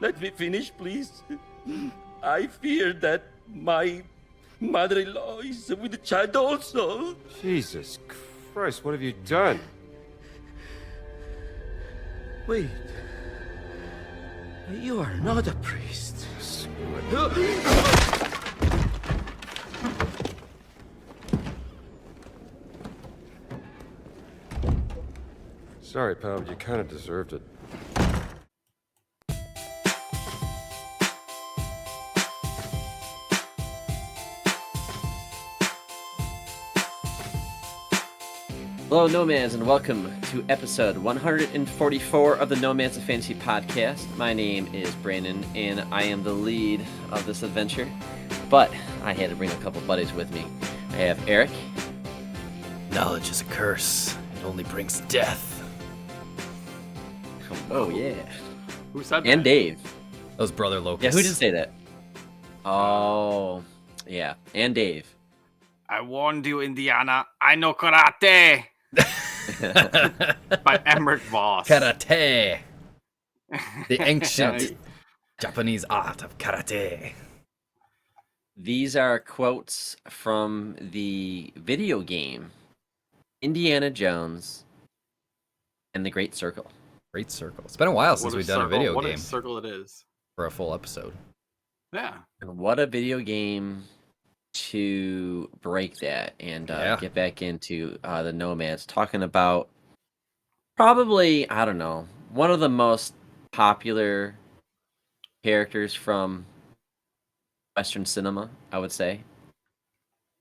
let me finish, please. I fear that my mother-in-law is with the child also. Jesus Christ, what have you done? Wait. You are not a priest. Sorry, pal, but you kind of deserved it. Hello, Nomads, and welcome to episode 144 of the Nomads of Fantasy podcast. My name is Brandon, and I am the lead of this adventure, but I had to bring a couple buddies with me. I have Eric. Knowledge is a curse. It only brings death. Oh, yeah. Who said that? And Dave. That was Brother Locust. Yeah, who did say that? Oh, yeah. And Dave. I warned you, Indiana. I know karate. By Emmerich Voss. Karate. The ancient Japanese art of karate. These are quotes from the video game Indiana Jones and the Great Circle. Great Circle. It's been a while since we've done a video what game a circle it is. for a full episode. Yeah. And what a video game to break that and get back into the Nomads, talking about probably, I don't know, one of the most popular characters from Western cinema, I would say.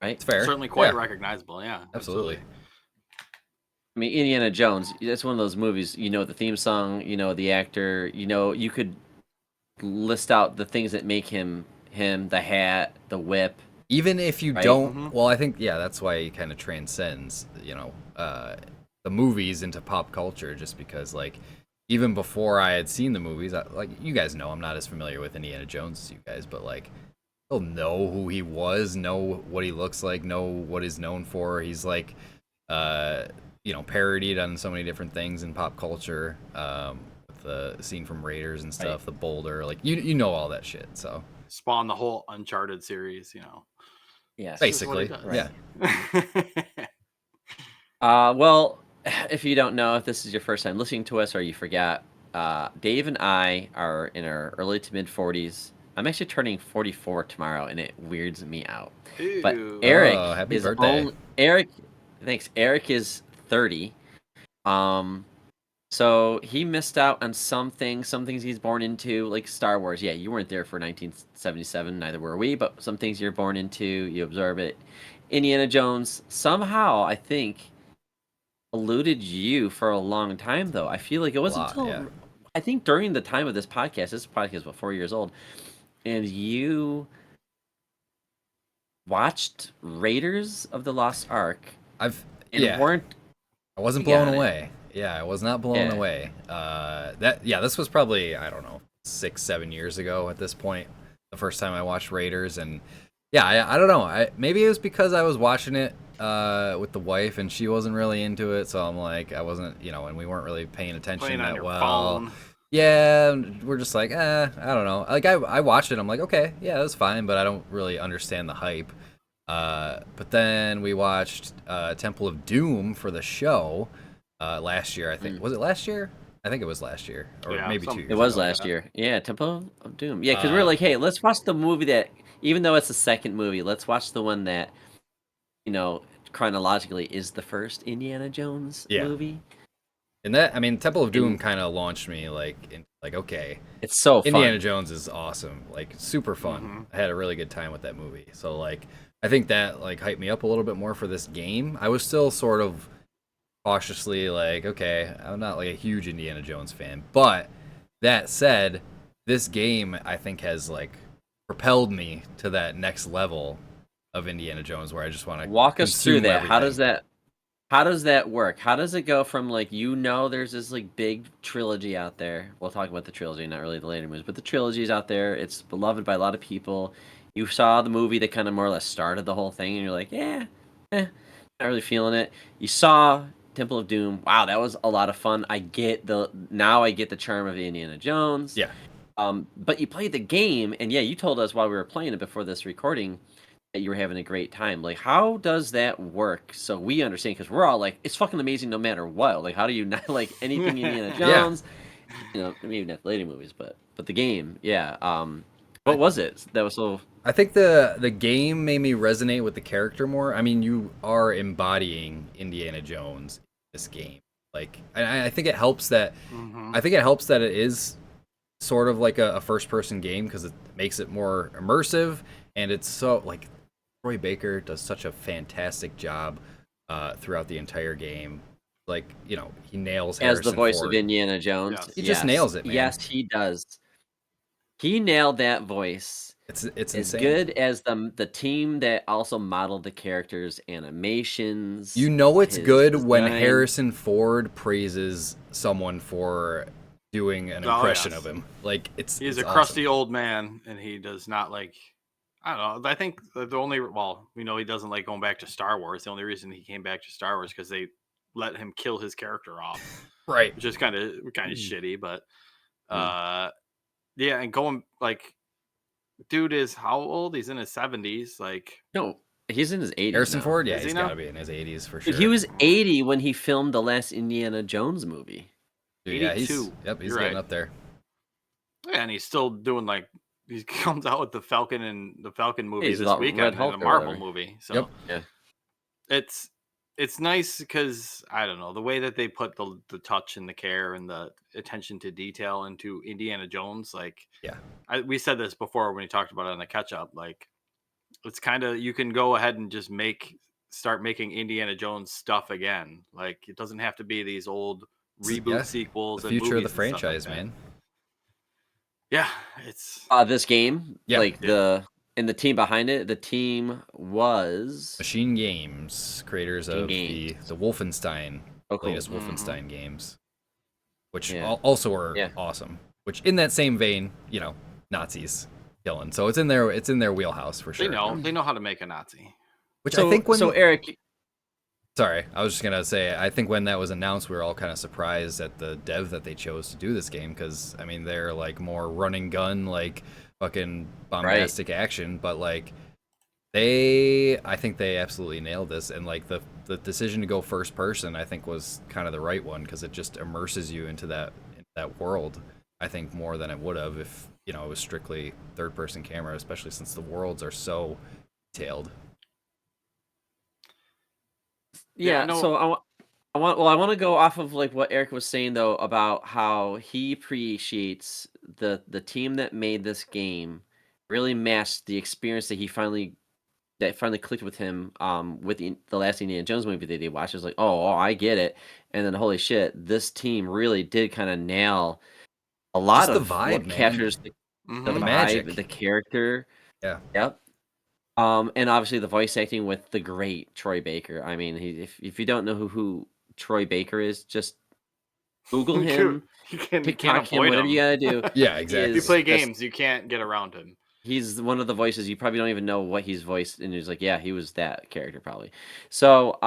Right? It's fair. Certainly quite recognizable, yeah. Absolutely. I mean, Indiana Jones, that's one of those movies, you know the theme song, you know the actor, you know, you could list out the things that make him, the hat, the whip. Even if you don't, well, I think, that's why he kind of transcends, the movies into pop culture, just because, like, even before I had seen the movies, like, you guys know I'm not as familiar with Indiana Jones as you guys, but, like, they'll know who he was, know what he looks like, know what he's known for. He's, like, parodied on so many different things in pop culture, with the scene from Raiders and stuff, the boulder, like, you know all that shit, so. Spawn the whole Uncharted series, Yeah, basically, yeah. Well, if you don't know, if this is your first time listening to us or you forgot, Dave and I are in our early to mid 40s. I'm actually turning 44 tomorrow, and it weirds me out. Ew. But Eric happy is birthday. Thanks. Eric is 30. So he missed out on some things he's born into, like Star Wars. Yeah, you weren't there for 1977, neither were we, but some things you're born into, you absorb it. Indiana Jones, somehow, I think, eluded you for a long time, though. I feel like it wasn't until, I think during the time of this podcast is about 4 years old, and you watched Raiders of the Lost Ark. I wasn't blown away. Yeah, I was not blown away. This was probably, I don't know, 6-7 years ago at this point, the first time I watched Raiders, and I don't know. Maybe it was because I was watching it with the wife, and she wasn't really into it, so I'm like, I wasn't, and we weren't really paying attention that well. Phone. Yeah, we're just like, I don't know. Like, I watched it, I'm like, okay, yeah, it was fine, but I don't really understand the hype. But then we watched Temple of Doom for the show last year, I think. Was it last year? I think it was last year, or maybe 2 years. It was last year. Yeah, Temple of Doom. Yeah, because we were like, hey, let's watch the movie that, even though it's the second movie, let's watch the one that, chronologically is the first Indiana Jones movie. And that, I mean, Temple of Doom kind of launched me, okay. It's so fun. Indiana Jones is awesome. Like, super fun. I had a really good time with that movie. So, like, I think that, like, hyped me up a little bit more for this game. I was still sort of cautiously like, okay, I'm not like a huge Indiana Jones fan, but that said, this game I think has like propelled me to that next level of Indiana Jones where I just want to walk us through that. Everything. How does that work? How does it go from like, there's this like big trilogy out there. We'll talk about the trilogy, not really the later movies, but the trilogy's out there. It's beloved by a lot of people. You saw the movie that kind of more or less started the whole thing, and you're like, not really feeling it. You saw Temple of Doom. Wow, that was a lot of fun. I get the charm of Indiana Jones. Yeah. But you played the game, and yeah, you told us while we were playing it before this recording that you were having a great time. Like, how does that work? So we understand, because we're all like, it's fucking amazing no matter what. Like, how do you not like anything Indiana Jones? You know, maybe not lady movies, but the game, yeah. What was it that was so? I think the game made me resonate with the character more. I mean, you are embodying Indiana Jones in this game. Like, I think it helps that it is sort of like a first person game because it makes it more immersive, and it's so like Troy Baker does such a fantastic job throughout the entire game. Like, you know, he nails As Harrison the voice Ford. of Indiana Jones. Yes. He just nails it, man. Yes, he does. He nailed that voice. It's As insane. good as the team that also modeled the characters' animations. You know it's his good when design. Harrison Ford praises someone for doing an impression yes. of him. Like He's it's a awesome. crusty old man, and he does not like. I don't know. I think the only we know he doesn't like going back to Star Wars. The only reason he came back to Star Wars because they let him kill his character off, Right. which is kind of shitty. But yeah, and going like, dude is how old? He's in his 70s. Like, No, he's in his 80s. Harrison now. Ford, yeah, Is he he's now? got to be in his 80s for sure. Dude, he was 80 when he filmed the last Indiana Jones movie. Dude, yeah, 82. he's You're getting right. up there. Yeah, and he's still doing like he comes out with the Falcon and the Falcon movie he's this about weekend Red in Hulk a or Marvel whatever. movie. So Yep. Yeah. it's nice because I don't know the way that they put the touch and the care and the attention to detail into Indiana Jones. Like, Yeah. We said this before when we talked about it on the catch up. Like, it's kind of you can go ahead and just start making Indiana Jones stuff again. Like, it doesn't have to be these old reboot sequels. The and future of the movies and stuff like franchise, that. man. Yeah, it's This game, Yeah. like the team behind it, the team was Machine Games, creators of Games. the Wolfenstein, Oh, cool. latest Wolfenstein games, which Yeah. also are Yeah. awesome. Which, in that same vein, you know, Nazis killing. So it's in their wheelhouse for sure. they know how to make a Nazi. Which So, I think when Eric, sorry, I was just gonna say I think when that was announced, we were all kind of surprised at the dev that they chose to do this game because I mean they're like more run and gun, like fucking bombastic action, but like I think they absolutely nailed this, and like the decision to go first person I think was kind of the right one because it just immerses you into that world. I think more than it would have if you know it was strictly third person camera, especially since the worlds are so detailed. yeah. no- So I want to go off of like what Eric was saying though about how he appreciates the team that made this game really matched the experience that finally clicked with him with the last Indiana Jones movie that he watched. It was like, oh, I get it, and then holy shit, this team really did kind of nail a lot Just of the vibe, what man. captures the vibe, magic. the character. Yeah. Yep. And obviously the voice acting with the great Troy Baker. I mean, if you don't know who Troy Baker is, just Google him, you can't TikTok him, avoid whatever you gotta do. Yeah, He exactly. If you is play just- games, you can't get around him. He's one of the voices you probably don't even know what he's voiced, and he's like, yeah, he was that character probably. So,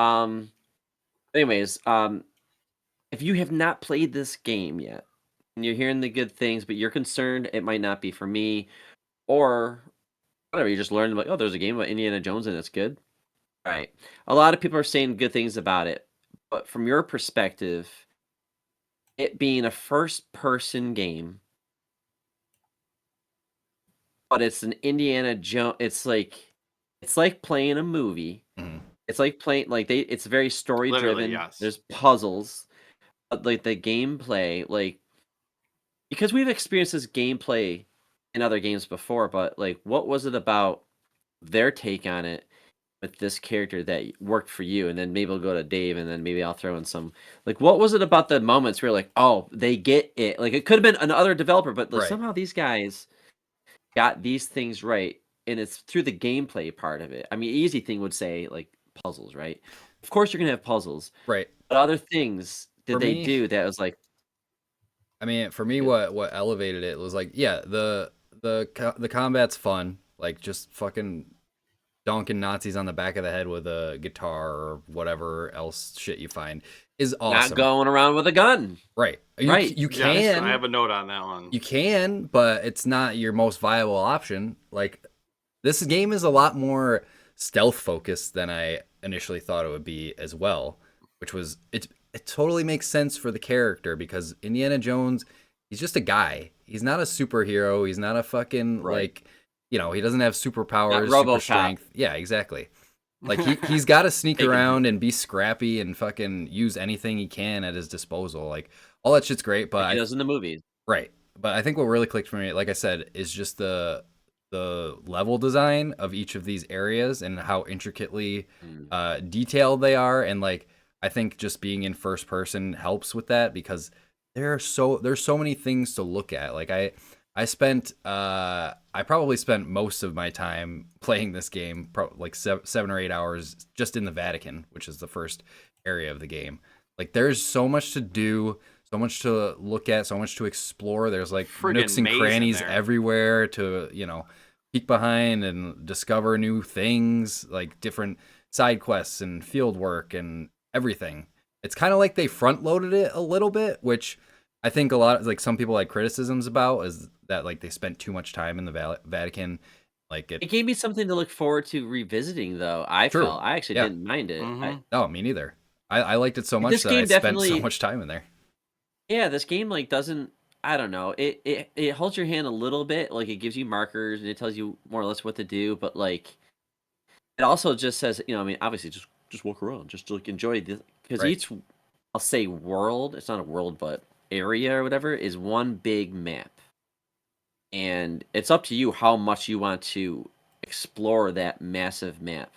anyways, if you have not played this game yet, and you're hearing the good things, but you're concerned it might not be for me, or whatever, you just learned like, oh, there's a game about Indiana Jones and it's good. All right, a lot of people are saying good things about it, but from your perspective, it being a first-person game. But it's an Indiana Jones. It's like playing a movie. Mhm. It's like playing it's very story Literally, driven. yes. There's puzzles, but like the gameplay, like because we've experienced this gameplay in other games before, but like what was it about their take on it with this character that worked for you? And then maybe we'll go to Dave, and then maybe I'll throw in some like what was it about the moments where you're like, oh, they get it? Like it could have been another developer, but like, Right. somehow these guys got these things right, and it's through the gameplay part of it. I mean, easy thing would say like puzzles, right? Of course, you're gonna have puzzles, Right. but other things did For they me- do that was like, I mean, for me, what elevated it was like, yeah, the combat's fun, like just fucking donking Nazis on the back of the head with a guitar or whatever else shit you find is Not awesome. going around with a gun. Right. Right. You Yes, can. I have a note on that one. You can, but it's not your most viable option. Like, this game is a lot more stealth focused than I initially thought it would be as well, which was it totally makes sense for the character because Indiana Jones, he's just a guy. He's not a superhero. He's not a fucking Right. like, he doesn't have superpowers, Not super RoboCop. strength. Yeah, exactly. Like he's got to sneak Taking- around and be scrappy and fucking use anything he can at his disposal. Like all that shit's great, but like he does in the movies. right. But I think what really clicked for me, like I said, is just the level design of each of these areas and how intricately detailed they are. And like I think just being in first person helps with that because there's so many things to look at. Like I probably spent most of my time playing this game, like 7 or 8 hours just in the Vatican, which is the first area of the game. Like there's so much to do, so much to look at, so much to explore. There's like Friggin' nooks and maze in crannies there. everywhere to, peek behind and discover new things, like different side quests and field work and everything. It's kind of like they front loaded it a little bit, which I think a lot, like some people had criticisms about, is that like they spent too much time in the Vatican. Like It gave me something to look forward to revisiting, though. I True. felt I actually Yeah. didn't mind it. No, me neither. I liked it so much This that I game spent so definitely- much time in there. Yeah, this game like doesn't. I don't know. It holds your hand a little bit. Like it gives you markers and it tells you more or less what to do. But like, it also just says, I mean, obviously, just walk around, just like enjoy this because Right. each, I'll say world. It's not a world, but area or whatever is one big map, and it's up to you how much you want to explore that massive map.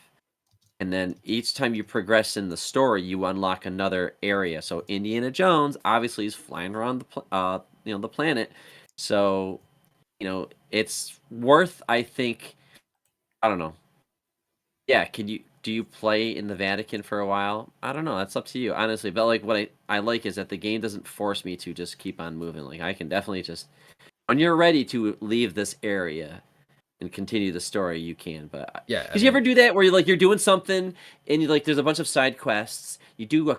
And then each time you progress in the story, you unlock another area. So Indiana Jones obviously is flying around the planet. So, it's worth, I think, I don't know. Yeah, do you play in the Vatican for a while? I don't know. That's up to you, honestly. But like what I like is that the game doesn't force me to just keep on moving. Like I can definitely just when you're ready to leave this area and continue the story, you can. But Yeah, because you ever do that where you're doing something and there's a bunch of side quests. You do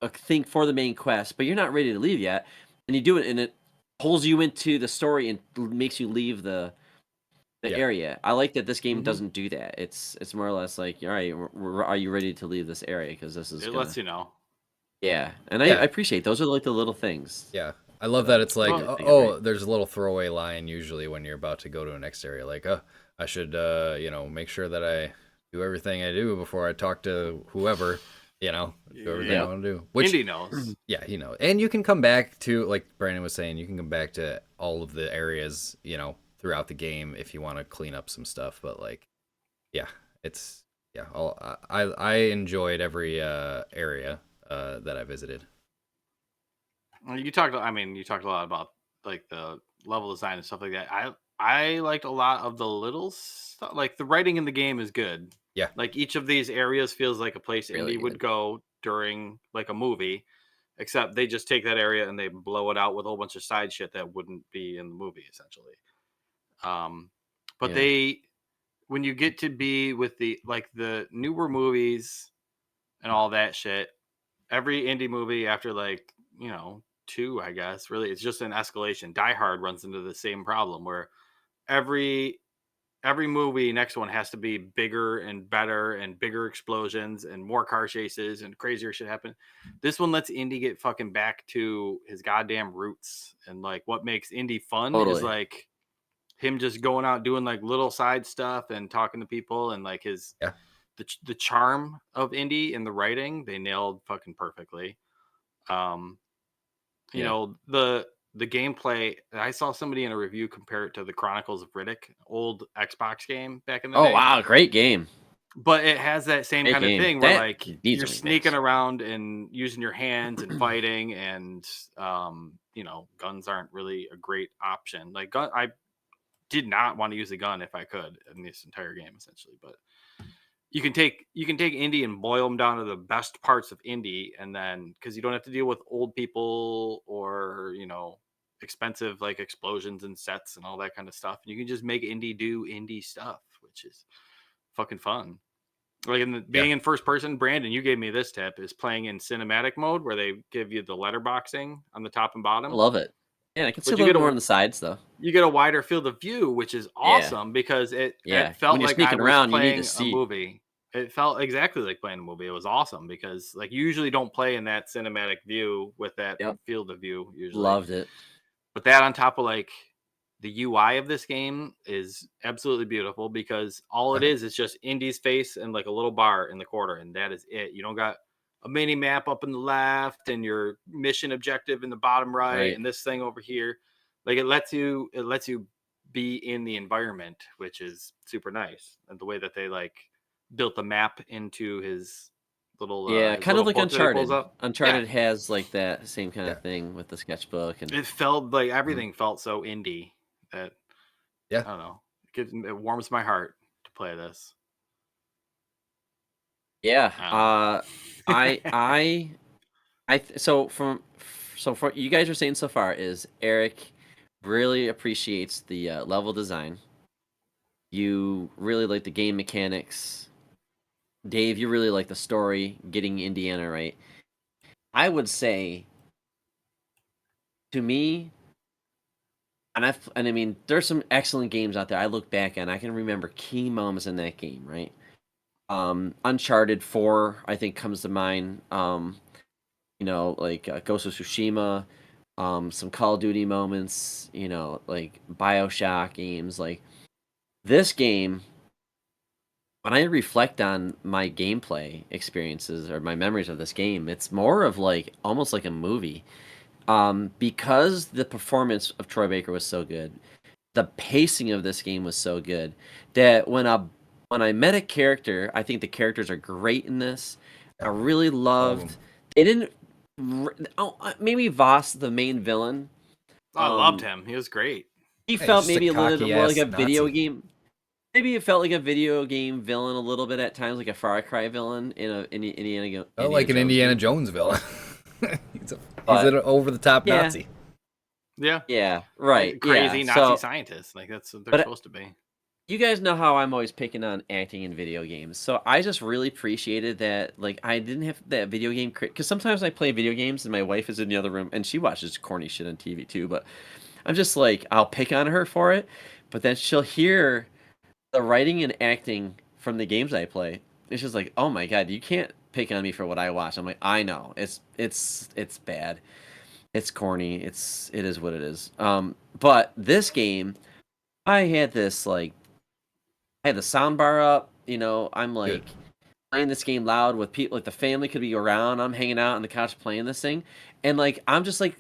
a thing for the main quest, but you're not ready to leave yet, and you do it, and it pulls you into the story and makes you leave the Yeah. area. I like that this game doesn't do that. It's more or less like, all right, are you ready to leave this area? Because this is It lets you know. yeah, and Yeah. I appreciate those are like the little things. Yeah. I love that it's like, Well, there's a little throwaway line usually when you're about to go to a next area. Like, I should, make sure that I do everything I do before I talk to whoever, do everything I want to do. Which, Indy knows. yeah, he knows. And you can come back to, like Brandon was saying, you can come back to all of the areas, throughout the game if you want to clean up some stuff. But, like, yeah, it's, yeah, I enjoyed every area that I visited. You talked a lot about like the level design and stuff like that. I liked a lot of the little stuff. Like the writing in the game is good. Yeah. Like each of these areas feels like a place Really Indy would go during like a movie, except they just take that area and they blow it out with a whole bunch of side shit that wouldn't be in the movie essentially. But Yeah. when you get to be with the newer movies and all that shit, every indie movie after 2, I guess, really it's just an escalation. Die Hard runs into the same problem where every movie next one has to be bigger and better and bigger explosions and more car chases and crazier shit happen. This one lets Indy get fucking back to his goddamn roots, and like what makes Indy fun is Totally. like him just going out doing like little side stuff and talking to people, and like his the charm of Indy in the writing they nailed fucking perfectly. You know, the gameplay, I saw somebody in a review compare it to the Chronicles of Riddick, old Xbox game back in the Oh day. wow, great game. But it has that same Great kind of game. thing where That like needs you're to be sneaking fixed. around and using your hands and fighting, and guns aren't really a great option. Like I did not want to use a gun if I could in this entire game essentially, but you can take Indy and boil them down to the best parts of Indy, and then because you don't have to deal with old people or expensive like explosions and sets and all that kind of stuff, you can just make Indy do Indy stuff, which is fucking fun. Like being in first person, Brandon, you gave me this tip, is playing in cinematic mode where they give you the letterboxing on the top and I bottom. love it. Yeah, I can see a But you little get more a on the sides though. you get a wider field of view, which is Yeah. awesome because it Yeah. felt When you're like I sneaking was around, you need playing to a see. movie. It felt exactly like playing a movie. It was awesome because like you usually don't play in that cinematic view with that Yep. field of view usually. Loved it. But that on top of like the UI of this game is absolutely beautiful because all it is just Indy's face and like a little bar in the corner, and that is it. You don't got a mini map up in the left and your mission objective in the bottom right, and this thing over here. Like it lets you be in the environment, which is super nice. And the way that they like built the map into his little Yeah, his kind of little like book that he pulls Uncharted. up. Uncharted has like that same kind Yeah. of thing with the sketchbook, and It felt like everything felt so indie that Yeah. I don't know. It warms my heart to play this. yeah. Wow. So from you guys are saying so far is Eric really appreciates the level design. You really like the game mechanics. Dave, you really like the story, getting Indiana right. I would say, to me, and I mean, there's some excellent games out there. I look back and I can remember key moments in that game, right? Uncharted 4, I think, comes to mind. Like Ghost of Tsushima, some Call of Duty moments, like BioShock games. Like this game, when I reflect on my gameplay experiences or my memories of this game, it's more of like almost like a movie. Because the performance of Troy Baker was so good, the pacing of this game was so good that when I met a character, I think the characters are great in this. I really loved. They didn't. Maybe Voss, the main villain. I loved him. He was great. He Hey, felt he's just maybe a a little bit more like a cocky-ass video Nazi. game. Maybe it felt like a video game villain a little bit at times, like a Far Cry villain in a Indiana. Oh, like an Jones Indiana game. Jones villain. he's But- an over-the-top Yeah. Nazi. Yeah. Yeah, right. Crazy yeah. Nazi So, scientist. Like that's what they're But- supposed to be. you guys know how I'm always picking on acting in video games. So I just really appreciated that, like, I didn't have that video game because sometimes I play video games and my wife is in the other room and she watches corny shit on TV too. But I'm just like, I'll pick on her for it, but then she'll hear the writing and acting from the games I play. It's just like, oh my god, you can't pick on me for what I watch. I'm like, I know it's bad, it's corny, it is what it is. But this game, I had this like. I had the sound bar up, I'm like playing this game loud with people, like the family could be around. I'm hanging out on the couch playing this thing. And like, I'm just like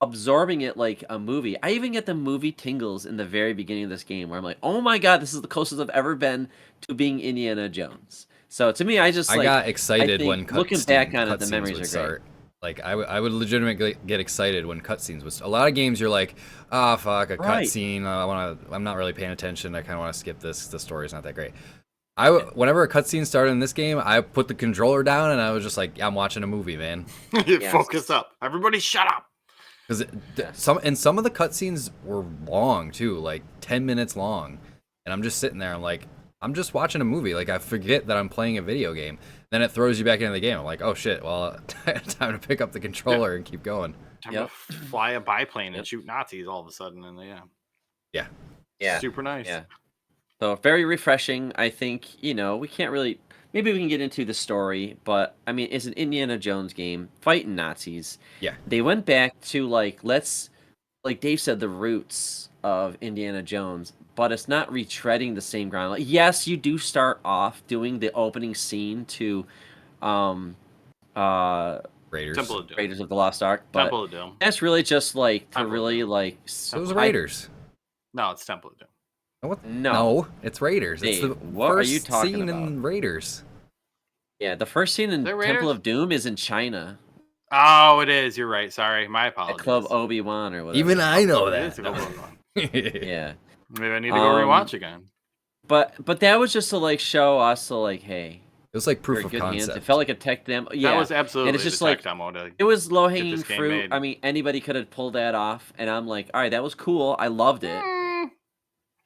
absorbing it like a movie. I even get the movie tingles in the very beginning of this game where I'm like, oh my God, this is the closest I've ever been to being Indiana Jones. So to me, I got excited when looking back on it, the memories would are start. great. Like I would legitimately get excited when cutscenes was. A lot of games you're like, ah, fuck, a Right. cutscene. I'm not really paying attention. I kind of want to skip this. The story's not that great. Whenever a cutscene started in this game, I put the controller down and I was just like, I'm watching a movie, man. Focus up. Everybody shut up. Because some of the cutscenes were long too, like 10 minutes long, and I'm just sitting there. I'm like, I'm just watching a movie. Like I forget that I'm playing a video game. Then it throws you back into the game. I'm like, oh shit. Well, time to pick up the controller and keep going. Time to fly a biplane and shoot Nazis all of a sudden, and Yeah. super nice. Yeah. So very refreshing. I think, we can't really, maybe we can get into the story, but I mean, it's an Indiana Jones game fighting Nazis. Yeah. They went back to like Dave said, the roots of Indiana Jones, but it's not retreading the same ground. Like, yes, you do start off doing the opening scene to Raiders. Temple of Doom. Raiders of the Lost Ark, but Temple of Doom. that's really just like to Temple of really Doom. like It was Raiders. No, it's Temple of Doom. No. It's Raiders. It's the Dave, what are first you talking scene in about? Raiders. Yeah, the first scene in Is it Temple Raiders? of Doom is in China. Oh, it is. You're right. Sorry, my At apologies. Club Obi-Wan or whatever. Even I know It that. is a good one. Yeah. Maybe I need to go rewatch again. But that was just to like show us to like, hey, It was like you're proof in of good hands. concept. It felt like a tech demo. Yeah. That was absolutely and it's just the like tech demo to it was low hanging this game fruit. made. I mean, anybody could have pulled that off, and I'm like, all right, that was cool. I loved it.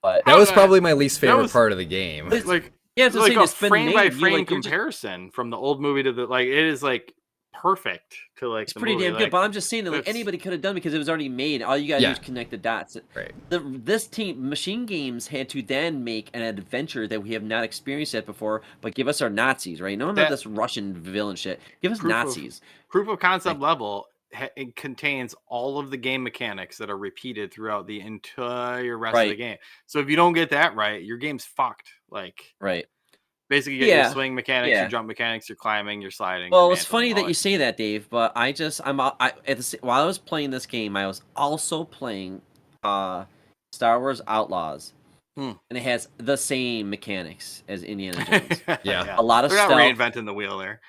But That was probably my least favorite was- part of the game. It's- Like yeah, it's like saying a it's been frame by made. You, frame like, you're just- comparison from the old movie to the like it is like perfect to like It's the pretty movie. damn good, Like, but I'm just saying that like it's- anybody could have done because it was already made. All you gotta do Yeah. is connect the dots. Right. This team, Machine Games, had to then make an adventure that we have not experienced yet before, but give us our Nazis, right? None of That- this Russian villain shit. Give us Proof of- Nazis. proof of concept level it contains all of the game mechanics that are repeated throughout the entire rest of the Right. game. So if you don't get that right, your game's fucked. Like Right. basically, you get your Yeah, swing mechanics, yeah. your jump mechanics, your climbing, your sliding. Well, your it's funny mantling, that all you say that, Dave. But I just while I was playing this game, I was also playing Star Wars Outlaws, and it has the same mechanics as Indiana Jones. Yeah. A lot of They're not stealth. reinventing the wheel there.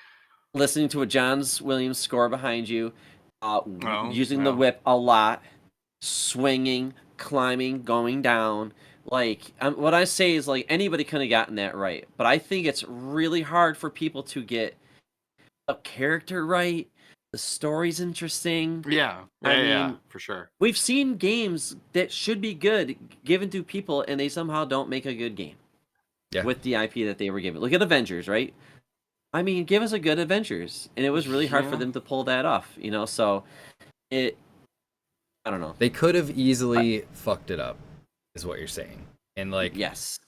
Listening to a John Williams score behind you, using the yeah. whip a lot, swinging, climbing, going down. Like what I say is like anybody could have gotten that right, but I think it's really hard for people to get a character right. The story's interesting. Yeah, I yeah, mean, for sure. We've seen games that should be good given to people, and they somehow don't make a good game. Yeah. With the IP that they were given. Look at Avengers, right? I mean, give us a good Avengers, and it was really hard for Yeah. them to pull that off. So I don't know. They could have easily fucked it up, is what you're saying. And like Yes,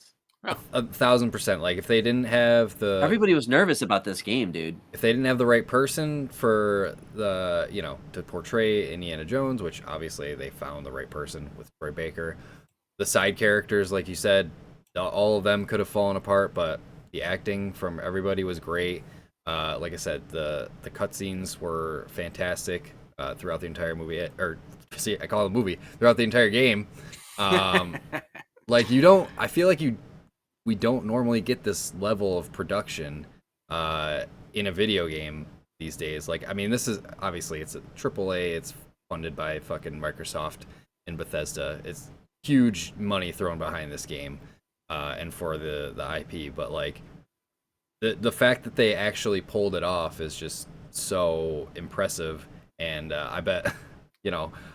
1,000%. Like if they didn't have the everybody was nervous about this game, dude. if they didn't have the right person for the to portray Indiana Jones, which obviously they found the right person with Troy Baker. The side characters, like you said, all of them could have fallen apart, but the acting from everybody was great. Like I said, the cutscenes were fantastic throughout the entire movie. Or see, I call it a movie throughout the entire game. Like I feel like we don't normally get this level of production in a video game these days. Like, I mean, this is obviously it's a AAA. It's funded by fucking Microsoft and Bethesda. It's huge money thrown behind this game and for the IP. But like the fact that they actually pulled it off is just so impressive. And I bet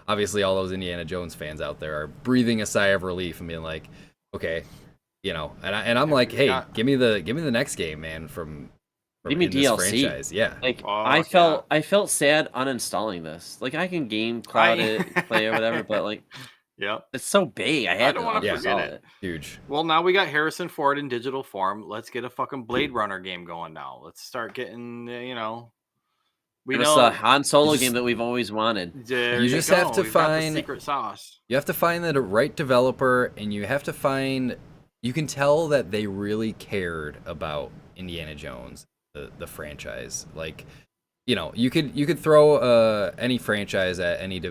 obviously all those Indiana Jones fans out there are breathing a sigh of relief and being like, okay. And I'm like, hey, give me the next game, man, from Give me in this DLC. franchise. Yeah. Like Oh, I felt sad uninstalling this. Like I can game cloud it, play or whatever, but like Yep. it's so big. I had don't to wanna uninstall forget it. Huge. Well, now we got Harrison Ford in digital form. Let's get a fucking Blade Runner game going now. Let's start getting, we Give know us a Han Solo just- game that we've always wanted. there You just have to We've got the find- secret sauce. You have to find the right developer, and you have to find. You can tell that they really cared about Indiana Jones, the franchise. Like, you could throw any franchise at any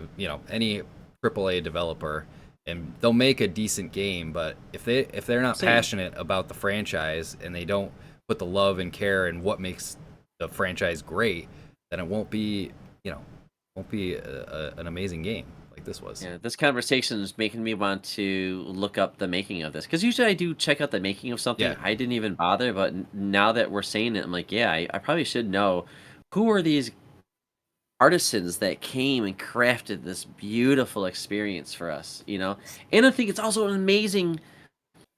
any AAA developer, and they'll make a decent game. But if they're not Same. passionate about the franchise and they don't put the love and care in what makes the franchise great, then it won't be an amazing game like this was. Yeah, this conversation is making me want to look up the making of this because usually I do check out the making of something. Yeah. I didn't even bother, but now that we're saying it, I'm like, yeah, I probably should know who are these artisans that came and crafted this beautiful experience for us, And I think it's also an amazing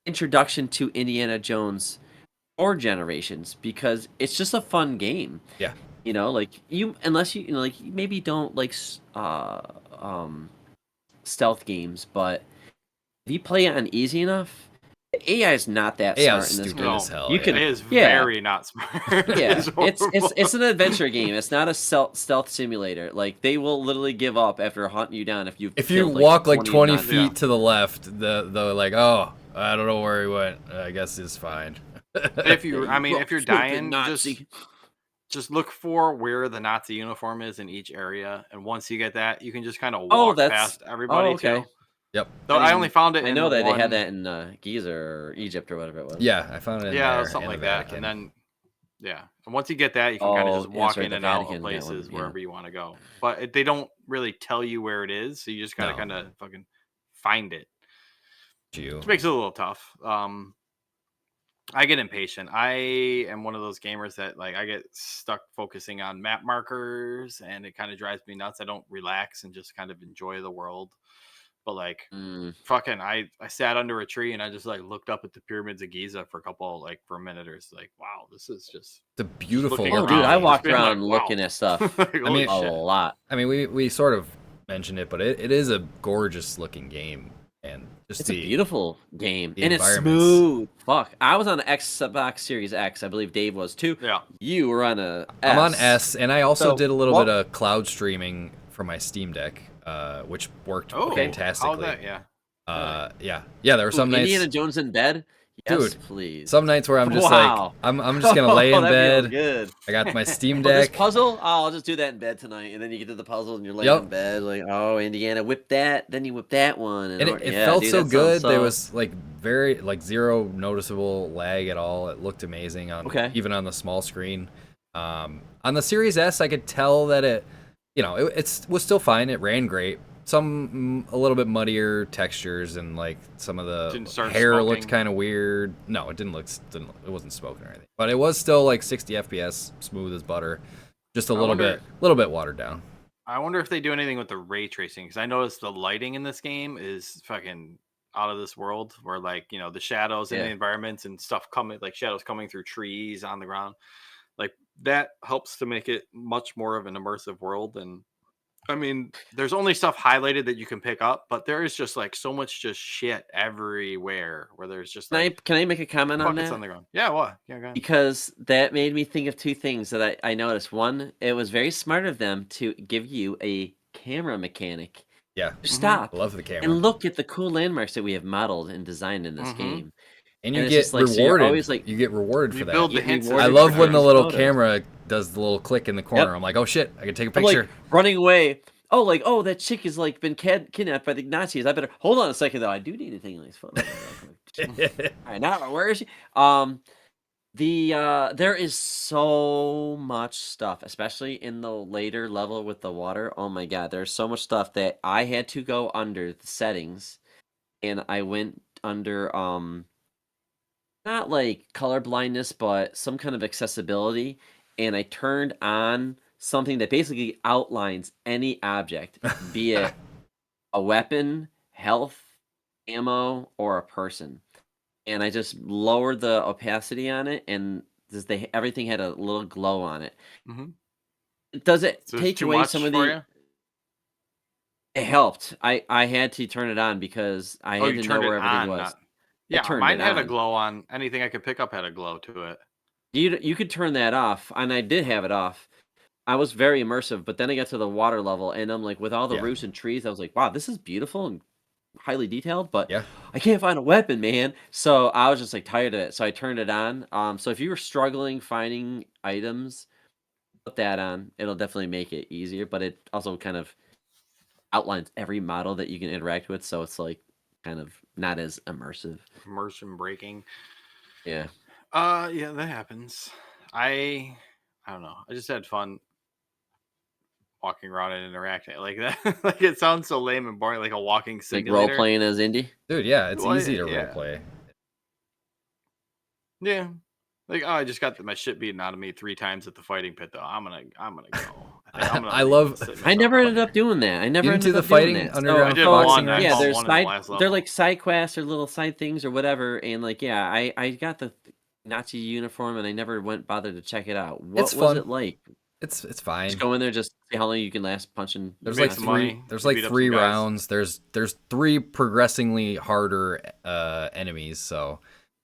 introduction to Indiana Jones for generations because it's just a fun game. Yeah. Like unless you like maybe don't like stealth games, but if you play it on easy enough, the AI is not that AI smart is in this stupid game. as hell. You yeah. could- It is Yeah. very not smart. Yeah, It's it's horrible. an adventure game. It's not a stealth simulator. Like they will literally give up after hunting you down if you Walk like 20 feet. feet Yeah. to the left, they're like, oh, I don't know where he went. I guess it's fine. if you're dying, Nazi. just look for where the Nazi uniform is in each area, and once you get that, you can just kind of Oh, walk that's- past everybody okay. too. Yep. Though I didn't- only found it. I in know the that they had one- that in Giza or Egypt or whatever it was. Yeah, I found it in Yeah, there. something in like the that. Vatican. And then, yeah, and once you get that, you can kind of Oh, just yeah, walk that's right, in the and out Vatican, of that one, places yeah. wherever you want to go. But they don't really tell you where it is, so you just gotta No. kind of fucking find it, You. which makes it a little tough. I get impatient. I am one of those gamers that like I get stuck focusing on map markers, and it kind of drives me nuts. I don't relax and just kind of enjoy the world. But like Mm. fucking I sat under a tree and I just like looked up at the pyramids of Giza for a minute or so, like, wow, this is just It's a beautiful looking Oh, looking dude, I around, game. just walked being like, around wow. looking at stuff Like, I holy mean, a shit. lot. I mean, we sort of mentioned it, but it is a gorgeous looking game, and just It's a the beautiful game, the and it's environments. smooth. Fuck, I was on the Xbox Series X. I believe Dave was too. Yeah. You were on a S. I'm on S, and I also So, did a little what- bit of cloud streaming for my Steam Deck, which worked Oh, fantastically. how's that? Yeah. Yeah. There were Ooh, some nights, Indiana Jones in bed. Yes, Dude, please. some nights where I'm just Wow. like, I'm just gonna lay in That feels bed. good. I got my Steam Oh, this Deck. puzzle? Oh, I'll just do that in bed tonight, and then you get to the puzzle, and you're laying Yep. in bed, like, oh, Indiana, whip that, then you whip that one, And or- it yeah, felt dude, so that sounds good. There so- was like very like zero noticeable lag at all. It looked amazing on Okay. even on the small screen. On the Series S, I could tell that it was still fine. It ran great. Some a little bit muddier textures and like some of Didn't the start hair smoking? looked kind of weird. No, it it wasn't smoking or anything. But it was still like 60 FPS, smooth as butter. Just a I little wonder- bit watered down. I wonder if they do anything with the ray tracing, because I noticed the lighting in this game is fucking out of this world. Where like the shadows in Yeah. the environments and stuff coming, like shadows coming through trees on the ground, like that helps to make it much more of an immersive world. And I mean, there's only stuff highlighted that you can pick up, but there is just like so much just shit everywhere. Where there's just like Can I make a comment on buckets that? on the ground. Yeah, what? Yeah, go ahead. Because that made me think of two things that I noticed. One, it was very smart of them to give you a camera mechanic Yeah, to stop I love the camera. and look at the cool landmarks that we have modeled and designed in this Mhm. game. And And you it's get just like, so you're rewarded. always like- you get rewarded You for that. build the Get hints. rewarded I as for love when the taking little photos. camera does the little click in the corner. Yep. I'm like, oh shit, I can take a I'm like picture. running away. Oh, like, oh, that chick has like been kidnapped by the Nazis. I better hold on a second though. I do need to take these photos. All right, now where is she? There is so much stuff, especially in the later level with the water. Oh my god, there's so much stuff that I had to go under the settings, and I went under not like color blindness, but some kind of accessibility, and I turned on something that basically outlines any object, be it a weapon, health, ammo, or a person. And I just lowered the opacity on it, and everything had a little glow on it. Mhm. Does it So it's take too away much some of for the? you? It helped. I had to turn it on because I Oh, had you to know turned it where everything on. was. Not... I Yeah, turned mine it had a on. glow on. Anything I could pick up had a glow to it. You could turn that off, and I did have it off. I was very immersive, but then I got to the water level, and I'm like, with all the Yeah. roots and trees, I was like, wow, this is beautiful and highly detailed, but Yeah. I can't find a weapon, man. So I was just like tired of it. So I turned it on. So if you were struggling finding items, put that on. It'll definitely make it easier, but it also kind of outlines every model that you can interact with, so it's like kind of not as immersive. Immersion breaking. Yeah. Yeah, that happens. I don't know. I just had fun walking around and interacting like that. Like it sounds so lame and boring, like a walking Like simulator. role playing as Indy. Dude, yeah, it's Well, easy to yeah. roleplay. Yeah. Like, oh, I just got my shit beaten out of me 3 times at the fighting pit though. I'm gonna go. I'm gonna I love- sit I myself never out ended here. up doing that. I never Into ended the up doing fighting that. underground I did boxing one. I range? Yeah, fought there's one in the side, last they're level. like side quests or little side things or whatever, and like yeah, I got the Nazi uniform and I never went bothered to check it out. What It's was fun. it like? It's fine. Just go in there, just see how long you can last punching. There's make like some three. money, There's you like beat up 3 some guys. rounds. There's 3 progressingly harder enemies. So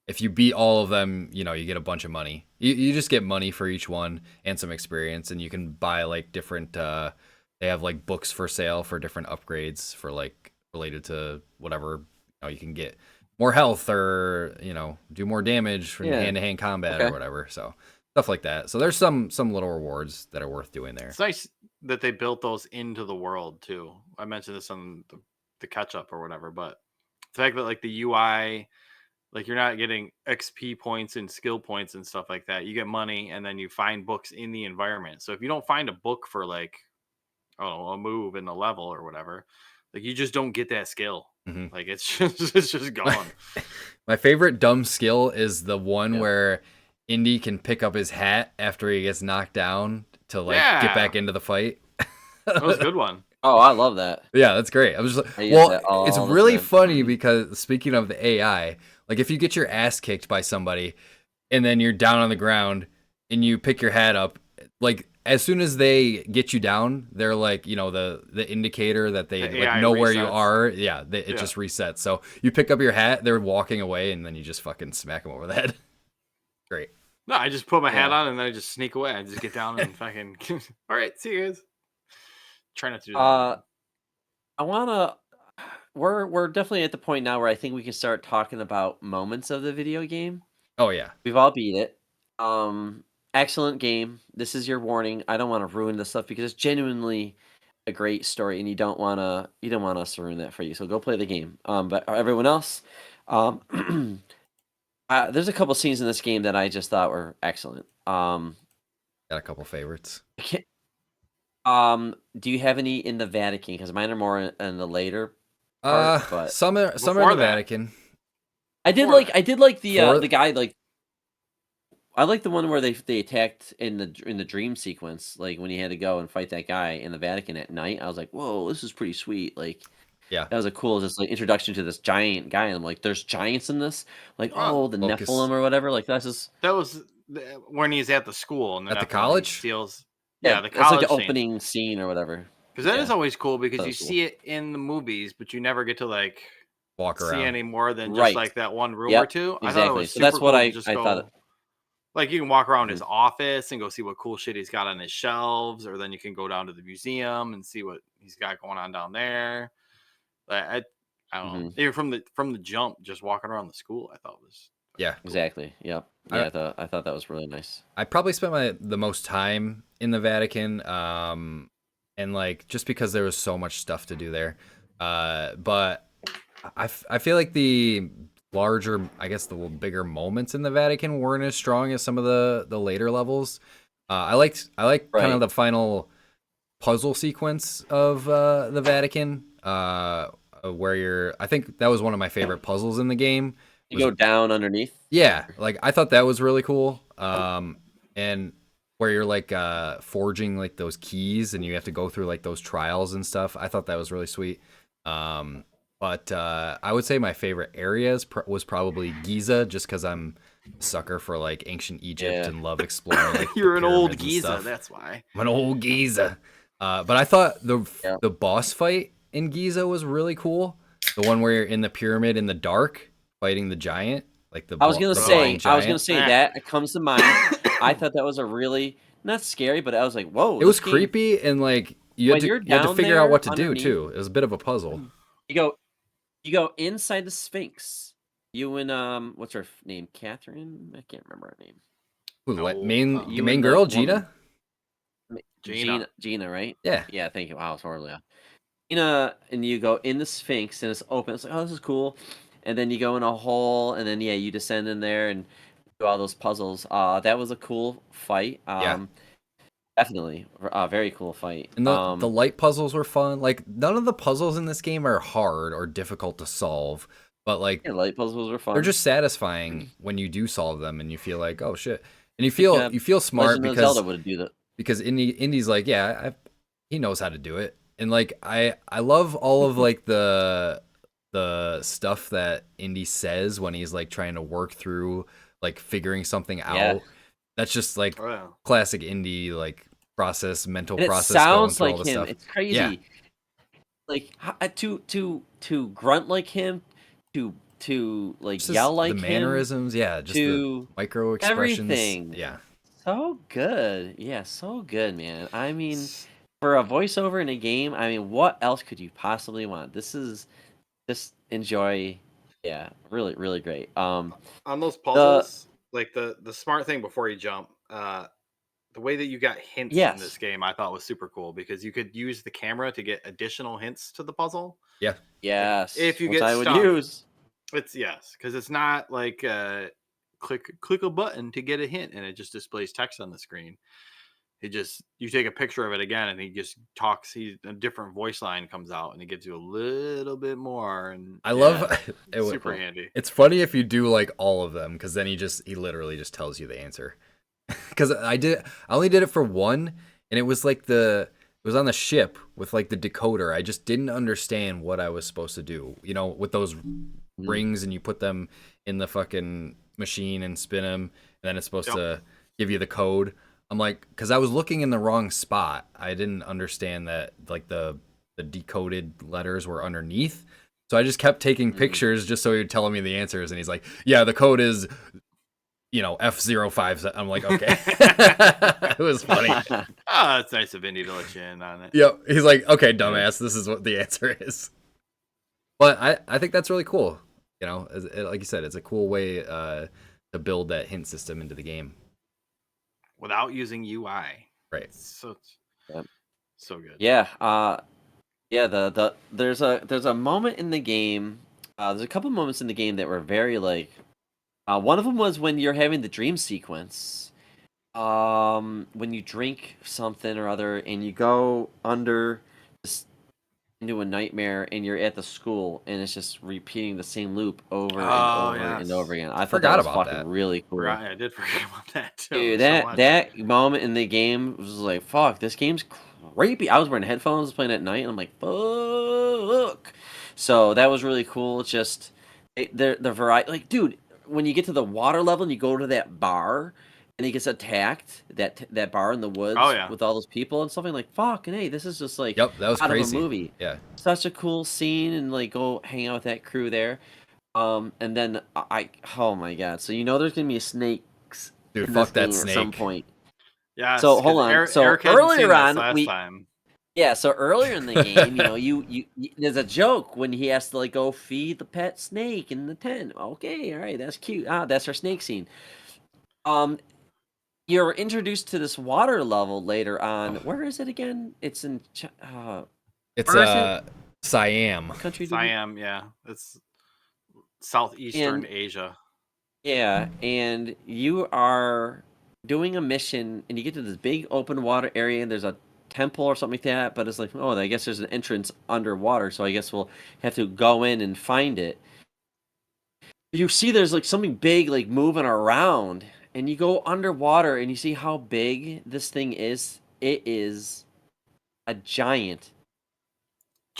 if you beat all of them, you get a bunch of money. You just get money for each one and some experience, and you can buy like different. They have like books for sale for different upgrades for like related to whatever. You can get more health or do more damage from Yeah. hand-to-hand combat Okay. or whatever. So stuff like that. So there's some little rewards that are worth doing there. It's nice that they built those into the world too. I mentioned this on the catch up or whatever, but the fact that like the UI, like you're not getting XP points and skill points and stuff like that. You get money and then you find books in the environment. So if you don't find a book for like, a move in the level or whatever, like you just don't get that skill. Mhm. Like it's just gone. My favorite dumb skill is the one Yeah. where Indy can pick up his hat after he gets knocked down to like Yeah. get back into the fight. That was a good one. Oh, I love that. Yeah, that's great. I was just I use well, that it's all the really time. funny because speaking of the AI, like if you get your ass kicked by somebody and then you're down on the ground and you pick your hat up, like as soon as they get you down, they're like, the indicator that they The like AI know where you resets. are. Yeah, it Yeah. just resets. So you pick up your hat, they're walking away, and then you just fucking smack them over the head. Great. No, I just put my hat Yeah. on and then I just sneak away. I just get down and fucking. All right, see you guys. Try not to do that. Uh, Again. I wanna. We're definitely at the point now where I think we can start talking about moments of the video game. Oh yeah. We've all beat it. Um, Excellent game. This is your warning. I don't want to ruin this stuff because it's genuinely a great story, and you don't want us to ruin that for you. So go play the game. But everyone else, um, there's a couple scenes in this game that I just thought were excellent. Got a couple favorites. I can't- do you have any in the Vatican? Because mine are more in the later part. But Some are in Before the that- Vatican. I did Before like For- the guy like. I like the one where they attacked in the dream sequence, like when he had to go and fight that guy in the Vatican at night. I was like, whoa, this is pretty sweet. Like, Yeah. that was a cool just like introduction to this giant guy. And I'm like, there's giants in this, like Oh, the Locust. Nephilim or whatever. Like that's just That was when he's at the school and then At the after he college? steals. Yeah, the that's college like the scene. opening scene or whatever. Because that Yeah. is always cool because That you was cool. see it in the movies, but you never get to like Walk see around. any more than just Right. like that one room or Yep, two. I thought it exactly. was So that's super what cool I to just I go. thought. Like you can walk around his office and go see what cool shit he's got on his shelves, or then you can go down to the museum and see what he's got going on down there. Like, I don't know. Even from the jump, just walking around the school, I thought was Yeah. Exactly. Yep. I- Yeah, I thought that was really nice. I probably spent the most time in the Vatican, and like just because there was so much stuff to do there. But I feel like the larger, I guess the bigger moments in the Vatican weren't as strong as some of the later levels. I like kind Right. of the final puzzle sequence of the Vatican, where I think that was one of my favorite puzzles in the game. You go down underneath. Yeah, like I thought that was really cool. And where you're like forging like those keys and you have to go through like those trials and stuff. I thought that was really sweet. But I would say my favorite areas was probably Giza, just because I'm a sucker for like ancient Egypt Yeah. and love exploring. Like, you're the an old pyramids and Giza, stuff. that's why. I'm an old Giza. But I thought Yeah. the boss fight in Giza was really cool. The one where you're in the pyramid in the dark fighting the giant, like the I was gonna the say, blind giant. that it comes to mind. I thought that was a really not scary, but I was like, whoa. It was this game- creepy and like you had When you're to down figure out there what to do underneath- too. It was a bit of a puzzle. You go inside the Sphinx. You and what's her name? Catherine? I can't remember her name. Who, No, the main you main and the girl, woman. Gina? Gina. Right? Yeah. Yeah, thank you. Wow, it's horrible. Yeah. Gina, and you go in the Sphinx, and it's open. It's like, oh, this is cool. And then you go in a hole, and then you descend in there and do all those puzzles. That was a cool fight. Yeah. Definitely, very cool fight. And the light puzzles were fun. Like none of the puzzles in this game are hard or difficult to solve, but like yeah, light puzzles were fun. they're just satisfying when you do solve them and you feel like, oh shit. And you feel smart Legend of because Zelda would do that. because Indy's like, yeah, he knows how to do it. And like I love all of like the stuff that Indy says when he's like trying to work through like figuring something out. Yeah. That's just like Oh, yeah. classic Indy like mental And it process going sounds through all like this him. stuff. It's crazy. Yeah. Like to grunt like him, to like Just yell like the him, mannerisms, yeah, just the to micro expressions. everything. Yeah. so good. Yeah, so good, man. I mean, for a voiceover in a game, I mean, what else could you possibly want? This is just enjoy. Yeah, really, really great. On those puzzles, like the smart thing before you jump, the way that you got hints in Yes. this game, I thought was super cool because you could use the camera to get additional hints to the puzzle. Yes, If you which get I would stuck. use. It's yes, because it's not like click a button to get a hint and it just displays text on the screen. You take a picture of it again and he just talks. A different voice line comes out and it gives you a little bit more. And I love it. super handy. It's funny if you do like all of them because then he literally just tells you the answer. Because I only did it for one, and it was like the It was on the ship with like the decoder. I just didn't understand what I was supposed to do. You know, with those rings and you put them in the fucking machine and spin them, and then it's supposed to give you the code. I'm like, because I was looking in the wrong spot. I didn't understand that like the decoded letters were underneath. So I just kept taking pictures just so he would tell me the answers. And he's like, yeah, the code is, F05. I'm like, okay. It was funny. Oh, it's nice of Indy to let you in on it. Yep. He's like, okay, dumbass, this is what the answer is. But I think that's really cool. Like you said, it's a cool way to build that hint system into the game. Without using UI. Right. So good. Yeah. There's a moment in the game. There's a couple moments in the game that were very like. One of them was when you're having the dream sequence. When you drink something or other and you go under into a nightmare and you're at the school and it's just repeating the same loop over and over and over again. I thought that was fucking really cool. Right, I did forget about that too. Dude, that moment in the game was like, fuck, this game's creepy. I was wearing headphones playing at night and I'm like, fuck. So that was really cool. Just the variety, like, dude, when you get to the water level and you go to that bar and he gets attacked, that bar in the woods with all those people and something, like, fucking hey, this is just like that was out crazy. of a movie. Yeah, such a cool scene, and like go hang out with that crew there. And then oh my god, so there's gonna be a snake. Dude, fuck that snake at some point. Yeah. So hold on. Eric earlier on, time. Yeah, so earlier in the game, you there's a joke when he has to like go feed the pet snake in the tent. Okay, all right, that's cute. That's our snake scene. You're introduced to this water level later on. Where is it again? It's in it's Siam. Country. Siam, yeah. It's southeastern Asia. Yeah, and you are doing a mission and you get to this big open water area and there's a temple or something like that, but it's like, oh, I guess there's an entrance underwater, so I guess we'll have to go in and find it. You see there's like something big like moving around, and you go underwater and you see how big this thing is. It is a giant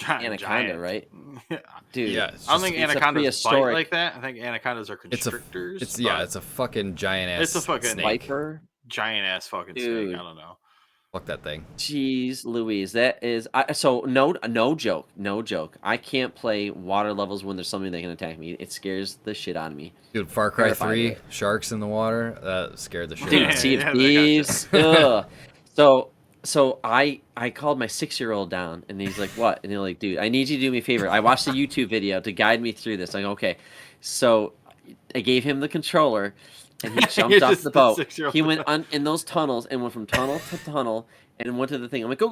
anaconda, right? Dude, I don't think anacondas bite like that. I think anacondas are constrictors. It's a fucking giant ass. It's a fucking snake. Viper. Giant ass fucking snake. I don't know. Fuck that thing. Jeez Louise, that is so no joke. I can't play water levels when there's something that can attack me. It scares the shit out of me. Dude, Far Cry 3, sharks in the water, that scared the shit out of me. Dude, Sea of Thieves. So I called my 6-year-old down and he's like, what? And they're like, dude, I need you to do me a favor. I watched a YouTube video to guide me through this. I'm like, okay. So I gave him the controller. And he jumped off the boat. He went in those tunnels and went from tunnel to tunnel and went to the thing. I'm like, go.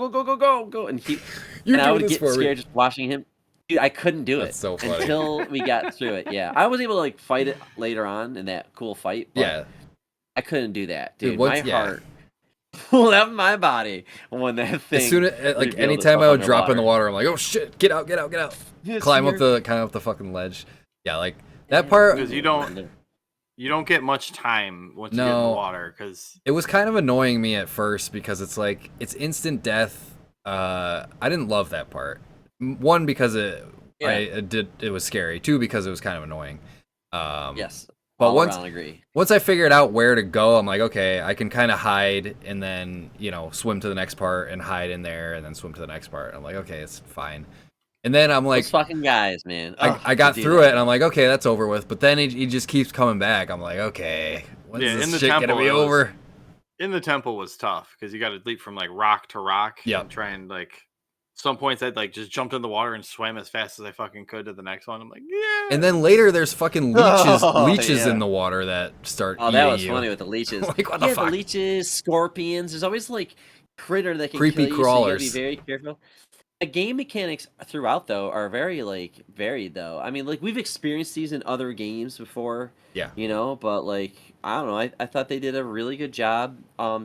And I would get scared just watching him. Dude, I couldn't do it so funny. Until we got through it. Yeah, I was able to like fight it later on in that cool fight. But I couldn't do that, dude. My heart left my body when that thing. As soon as anytime I would drop in the water, I'm like, oh shit, get out. Climb up the fucking ledge. Yeah, like that part. Because you don't get much time once you get in the water, because it was kind of annoying me at first because it's like it's instant death. I didn't love that part. One, because it was scary. Two, because it was kind of annoying. Yes, but once I figured out where to go, I'm like, okay, I can kind of hide and then swim to the next part and hide in there and then swim to the next part. I'm like, okay, it's fine. And then I'm like, those fucking guys, man. I got through it, and I'm like, okay, that's over with. But then he just keeps coming back. I'm like, okay, when is this shit gonna be over? In the temple was tough because you got to leap from like rock to rock. Yeah. And try and like some points I'd like just jumped in the water and swam as fast as I fucking could to the next one. I'm like, yeah. And then later there's fucking leeches in the water that start. Oh, that was funny with the leeches. Like, what the fuck? The leeches, scorpions. There's always like critter that can creepy kill you, crawlers. So you gotta be very careful. The game mechanics throughout, though, are very, like, varied, though. I mean, like, we've experienced these in other games before. Yeah. But, like, I don't know. I thought they did a really good job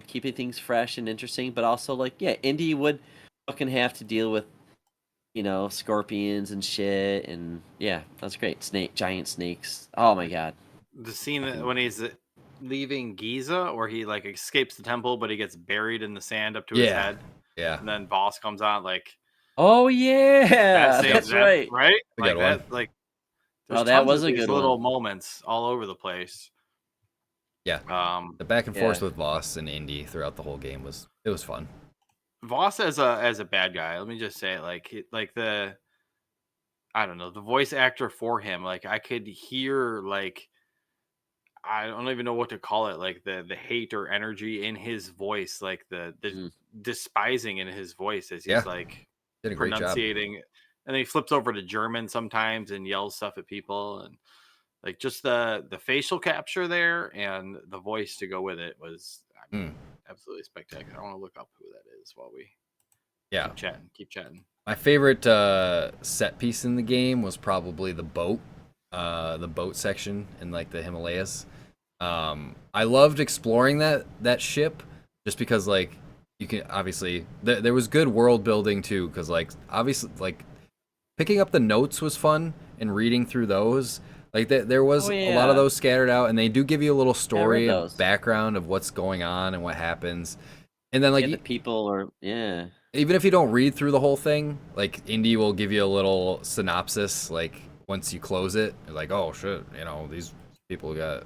keeping things fresh and interesting. But also, like, yeah, Indy would fucking have to deal with, scorpions and shit. And, yeah, that's great. Giant snakes. Oh, my God. The scene when he's leaving Giza, or he, like, escapes the temple, but he gets buried in the sand up to his head. Yeah. And then Boss comes on like Oh yeah, that same that's that, right. right? A Like good one. that, like there's Oh, that tons was of a these good little one. moments all over the place. Yeah. Um, The back and Yeah. forth with Voss and Indy throughout the whole game was fun. Voss as a bad guy. Let me just say it, like the I don't know, the voice actor for him. Like I could hear like I don't even know what to call it, like the hate or energy in his voice, like the Mhm. despising in his voice as Yeah. he's like Did a great job. pronunciating, and then he flips over to German sometimes and yells stuff at people, and like just the facial capture there and the voice to go with it was absolutely spectacular. I want to look up who that is while we Yeah. keep chatting. My favorite set piece in the game was probably the boat section in like the Himalayas. I loved exploring that ship just because like you can obviously there was good world building too because like obviously like picking up the notes was fun and reading through those. Like there was Oh, a lot of yeah. those scattered out, and they do give you a little story and those. background of what's going on and what happens. And then like Yeah, the people or yeah. even if you don't read through the whole thing, like Indy will give you a little synopsis. Like once you close it, you're like, oh shit, these people got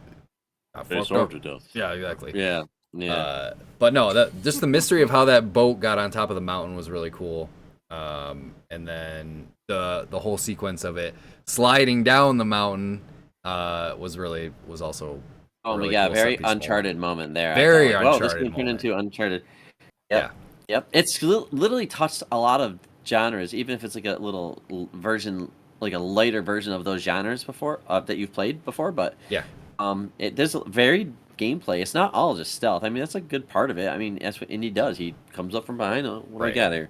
fucked up. death. Yeah, exactly. Yeah. Yeah. But no, that just the mystery of how that boat got on top of the mountain was really cool. And then the whole sequence of it sliding down the mountain was also Oh a my really god, cool very set piece moment. Uncharted moment there. Very I thought, like, whoa, this Uncharted could turn moment. into Uncharted. Yeah. Yep. Yep. It's literally touched a lot of genres, even if it's like a little version, like a lighter version of those genres before that you've played before. But Yeah. there's varied gameplay. It's not all just stealth. I mean, that's a good part of it. I mean, that's what Indy does. He comes up from behind. Oh, what do I Right. got here?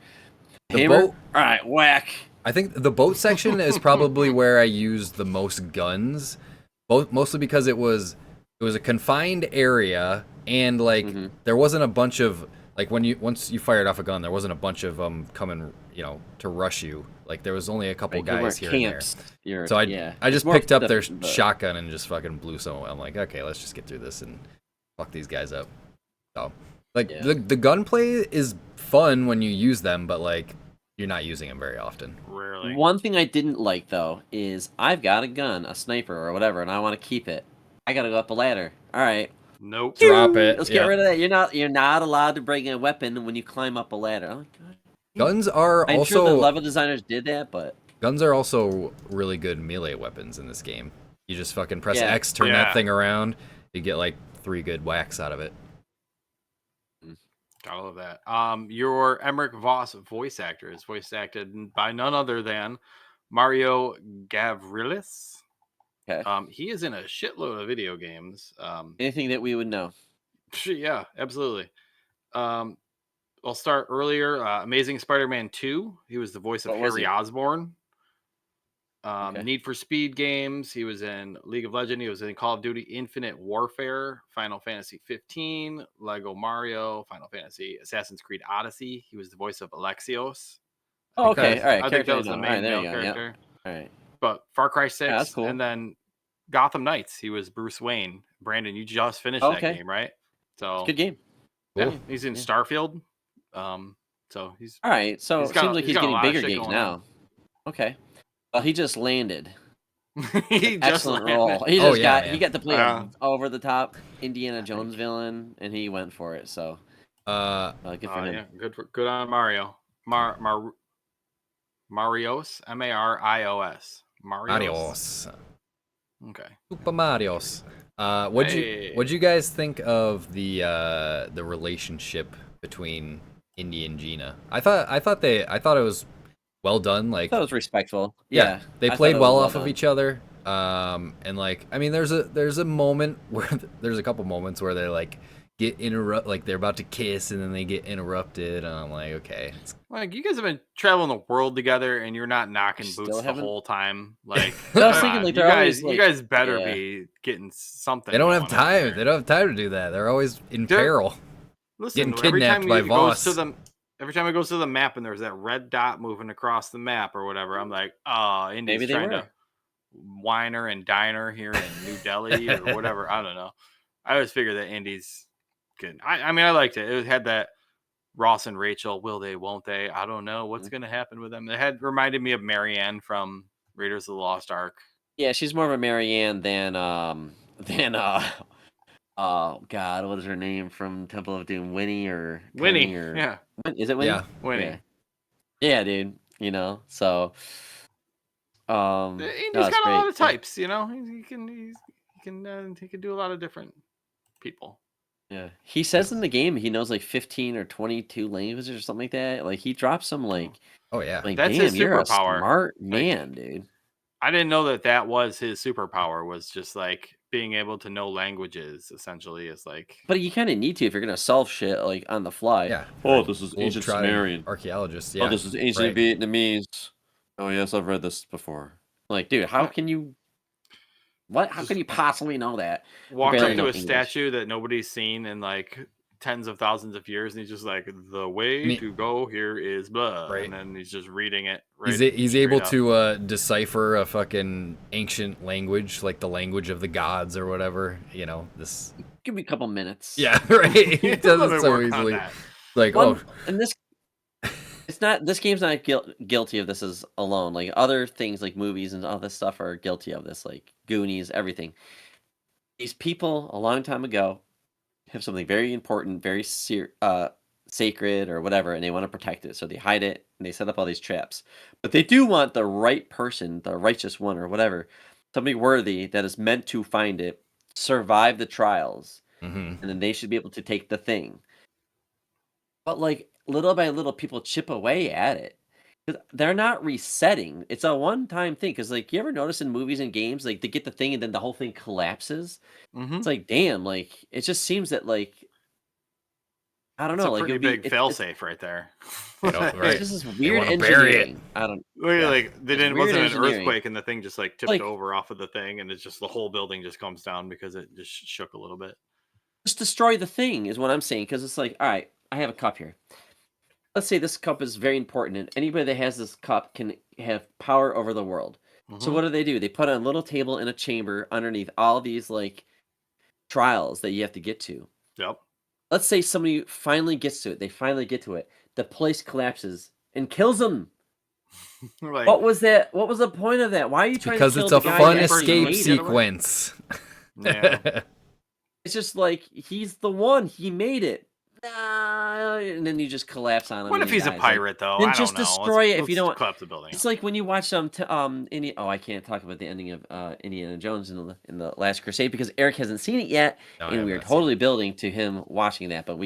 The Hammer. boat. All right, whack. I think the boat section is probably where I used the most guns, mostly because it was a confined area, and like there wasn't a bunch of like once you fired off a gun, there wasn't a bunch of them coming, to rush you. Like there was only a couple guys here camps. and there. So I It's just more picked up the- their the- shotgun and just fucking blew some. I'm like, okay, let's just get through this and fuck these guys up. So like Yeah. the gunplay is fun when you use them, but like you're not using them very often. Rarely. One thing I didn't like though is I've got a gun, a sniper or whatever, and I want to keep it. I gotta go up a ladder. All right, Nope. Drop it. let's yeah. get rid of that. You're not allowed to bring a weapon when you climb up a ladder. Oh, God. Guns are I'm sure the also level designers did that, but really good melee weapons in this game. You just fucking press Yeah. X, turn Yeah. that thing around, you get like 3 good whacks out of it. Gotta love that. Your Emmerich Voss voice actor is voice acted by none other than Mario Gavrilis. okay. He is in a shitload of video games. Anything that we would know. Yeah, absolutely. I'll start earlier. Amazing Spider-Man 2. He was the voice of What was Harry he? Osborn. Okay. Need for Speed games. He was in League of Legends. He was in Call of Duty Infinite Warfare, Final Fantasy 15, Lego Mario, Final Fantasy, Assassin's Creed Odyssey. He was the voice of Alexios. Oh, okay. All right. I think character that was I the know. main All right, there male you go. Yep. character. All right. But Far Cry 6, that's cool. and then Gotham Knights. He was Bruce Wayne. Brandon, you just finished Oh, that okay. game, right? So Good game. yeah, Cool. he's in Yeah. Starfield. So he's All right. So He's it got seems a- like he's he's got a getting lot of bigger shit gigs going now. on. Okay. Well, he just landed. he just Excellent landed. role. He Oh, just yeah, got man. he got to play Yeah. a over the top Indiana Jones villain, and he went for it. So good for him. Yeah, good on Mario. Marios, Marios. Marios. Okay. Super Marios. Hey. What'd you guys think of the relationship between Indy and Gina? I thought it was well done. Like I thought it was respectful. yeah, Yeah, they I thought played it was well off done. of each other. And like I mean, there's a moment where there's a couple moments where they like get like they're about to kiss and then they get interrupted, and I'm like, okay, Like you guys have been traveling the world together, and you're not knocking Still boots the haven't- whole time. Like I was come thinking, on, like, you they're guys, always, you like- guys better yeah. be getting something. they don't have going time. over They there. don't have time to do that. They're always in They're- peril. Listen, getting every time kidnapped by he goes Voss. to the every time it goes to the map and there's that red dot moving across the map or whatever, I'm like, oh, Indy's Maybe they trying were. to whiner and diner here in New Delhi or whatever. I don't know. I always figured that Indy's good. I mean, I liked it. It had that Ross and Rachel, will they, won't they? I don't know what's going to happen with them. They had reminded me of Marianne from Raiders of the Lost Ark. Yeah, she's more of a Marianne than oh God, what is her name from Temple of Doom? Winnie or Winnie, Penny or yeah, is it Winnie? Yeah. Winnie. Yeah. Yeah, dude. You know, so no, Indy's it's got a lot great. of types, you know. He can do a lot of different people. Yeah, he says in the game he knows like 15 or 22 languages or something like that. Like he drops some like, Oh yeah. like That's damn, his you're a superpower. smart Like, man, dude. I didn't know that was his superpower. Was just like being able to know languages. Essentially, is like. But you kind of need to if you're gonna solve shit like on the fly. Yeah. Oh, right. this is ancient Globetrotting Sumerian. archaeologists. Yeah. Oh, this is ancient right. Vietnamese. Oh yes, I've read this before. Like, dude, how can you? What? How can you possibly know that? Walk Barely up know to a English. statue that nobody's seen in like tens of thousands of years, and he's just like, the way to go here is blah, Right. and then he's just reading it. He's able to decipher a fucking ancient language, like the language of the gods or whatever. You know this. Give me a couple minutes. Yeah, right. He does it so easily. Like, and this. It's not. This game's not guilty of this as alone. Like other things, like movies and all this stuff, are guilty of this. Like Goonies, everything. These people, a long time ago, have something very important, very sacred or whatever, and they want to protect it. So they hide it and they set up all these traps. But they do want the right person, the righteous one or whatever, somebody worthy that is meant to find it, survive the trials, and then they should be able to take the thing. But like little by little, people chip away at it. They're not resetting. It's a one-time thing. Because like, you ever notice in movies and games, like they get the thing and then the whole thing collapses? It's like, damn, like it just seems that like I don't know, It's a like pretty big failsafe right there. right. It's just this weird wanna bury it. engineering. I don't. Like it weird wasn't an engineering. earthquake, and the thing just like tipped Like- over off of the thing, and it's just the whole building just comes down because it just shook a little bit. Just destroy the thing is what I'm saying. Because it's like, all right, I have a cup here. Let's say this cup is very important, and anybody that has this cup can have power over the world. So what do? They put a little table in a chamber underneath all these like trials that you have to get to. Yep. Let's say somebody finally gets to it. They finally get to it. The place collapses and kills them. Like, What was that? What was the point of that? Why are you trying Because to kill it's a the guy fun that escape made it? sequence. yeah. It's just like he's the one. He made it. And then you just collapse on him. What and if he he's a dies. pirate though? Then I just don't know. destroy it if Let's you don't. collapse the building. It's like when you watch I can't talk about the ending of Indiana Jones in the Last Crusade because Eric hasn't seen it yet, No, I and have we are not seen totally building to him watching that. But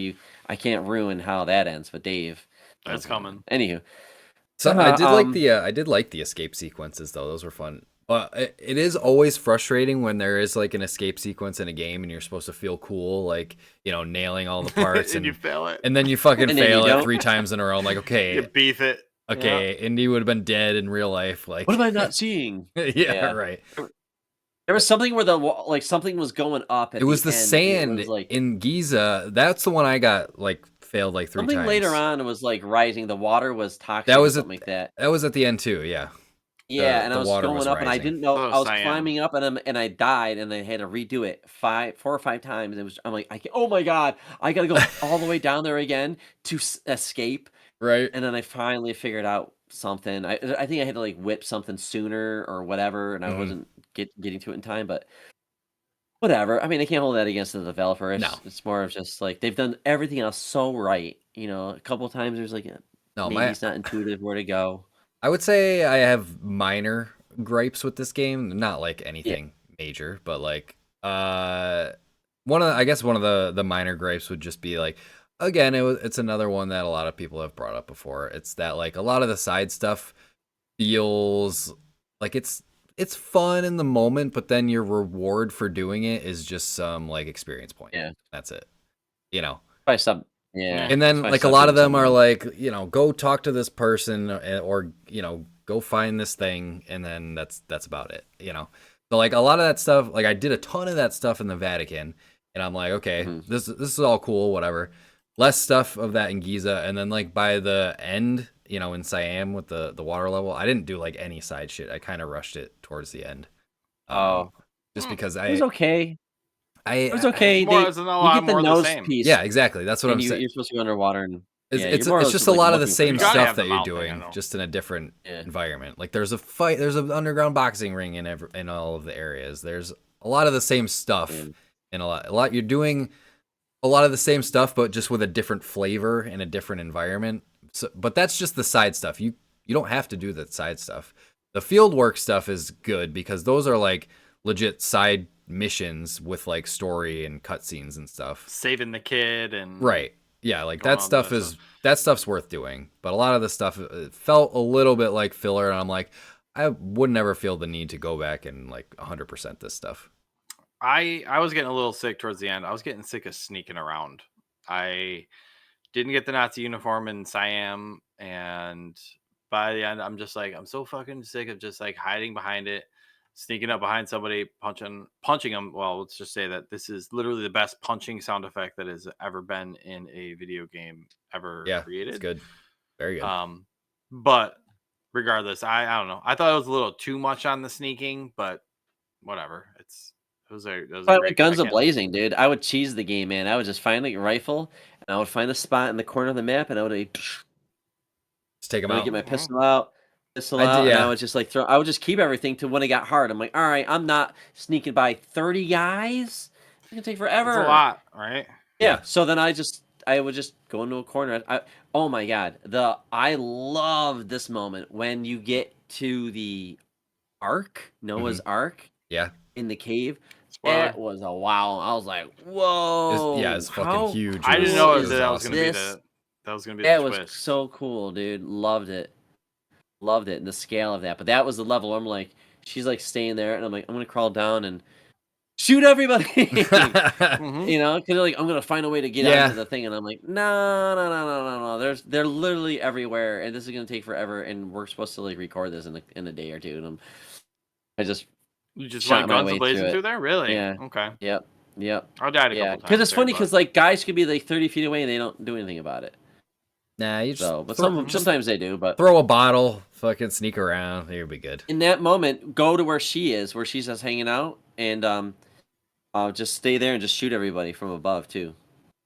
I can't ruin how that ends. But Dave, That's coming. Anywho, So I did like the escape sequences though; those were fun. It is always frustrating when there is like an escape sequence in a game and you're supposed to feel cool, like nailing all the parts, and you fail it, and then you fucking And then fail you it don't. 3 times in a row. I'm like, you okay, beef it. okay, Indy would have been dead in real life. Like, what am I not seeing? yeah, right. There was something where something was going up. At It was the end. sand It was like in Giza. That's the one I got like failed like 3 something times. later on was like rising. The water was toxic. That was or something like that. That was at the end too. Yeah. Yeah, and the I was water going was up, and I rising. didn't know. Oh, I was cyan. climbing up, and I died, and I had to redo it 4 or 5 times. I'm like, oh my god, I gotta go all the way down there again to escape. Right. And then I finally figured out something. I think I had to like whip something sooner or whatever, and I wasn't getting to it in time. But whatever. I mean, I can't hold that against the developer. It's more of just like they've done everything else so right. A couple of times there's like maybe it's not intuitive where to go. I would say I have minor gripes with this game, not like anything major, but like one of the minor gripes would just be like, again, it's another one that a lot of people have brought up before. It's that like a lot of the side stuff feels like it's fun in the moment, but then your reward for doing it is just some like experience point. Yeah, that's it. By some. Yeah. And then like a lot of them are like, go talk to this person or, go find this thing. And then that's about it, So like a lot of that stuff, like I did a ton of that stuff in the Vatican and I'm like, okay, this is all cool, whatever. Less stuff of that in Giza. And then like by the end, in Siam with the water level, I didn't do like any side shit. I kind of rushed it towards the end. Just because it was okay. It was okay. You get the nose piece. Yeah, exactly. That's what I'm saying. You're supposed to go underwater and Yeah, it's you're more or it's less just a like lot of the looking for same You gotta stuff have the that you're mount thing, I doing, know. just in a different Yeah. environment. Like there's a fight, there's an underground boxing ring in all of the areas. There's a lot of the same stuff Yeah. in a lot. You're doing a lot of the same stuff, but just with a different flavor and a different environment. So, but that's just the side stuff. You don't have to do the side stuff. The field work stuff is good because those are like legit side missions with like story and cutscenes and stuff. Saving the kid and Right. Yeah, like Going that on stuff to that is that stuff's worth doing. But a lot of the stuff felt a little bit like filler, and I'm like, I would never feel the need to go back and like 100% this stuff. I was getting a little sick towards the end. I was getting sick of sneaking around. I didn't get the Nazi uniform in Siam, and by the end, I'm just like, I'm so fucking sick of just like hiding behind it, sneaking up behind somebody, punching them. Well, let's just say that this is literally the best punching sound effect that has ever been in a video game ever Yeah, created. it's good. Very good. But regardless, I don't know. I thought it was a little too much on the sneaking, but whatever. It was a But great with guns again. a-blazing, dude, I would cheese the game, man. I would just find like a rifle, and I would find a spot in the corner of the map, and I would like, Just take them I would out. get my pistol I out, did- and I yeah. would just like throw. I would just keep everything to when it got hard. I'm like, all right, I'm not sneaking by 30 guys. It's gonna take forever. It's a lot, right? Yeah. So then I would just go into a corner. Oh my god, I love this moment when you get to the Ark, Noah's Ark Yeah. in the cave. Spoiler. It was a wow. I was like, whoa. It's fucking how huge. I It didn't was- know it was that was awesome. gonna be This- that was gonna be That the was twist. so cool, dude. Loved it. Loved it. And the scale of that. But that was the level where I'm like, she's like staying there, and I'm like, I'm gonna crawl down and shoot everybody. Mhm. You know, because like I'm gonna find a way to get Yeah. onto the thing, and I'm like, no. They're literally everywhere, and this is gonna take forever. And we're supposed to like record this in a day or two, and I just You just shot went my guns way blazing through it. through there, really? Yeah. Okay. yep. I died a Yeah, couple times. because it's funny there, because but- like guys could be like 30 feet away and they don't do anything about it. Nah, you just So, but just sometimes they do. But throw a bottle, fucking sneak around. You'll be good. in that moment, go to where she's just hanging out, and just stay there and just shoot everybody from above too.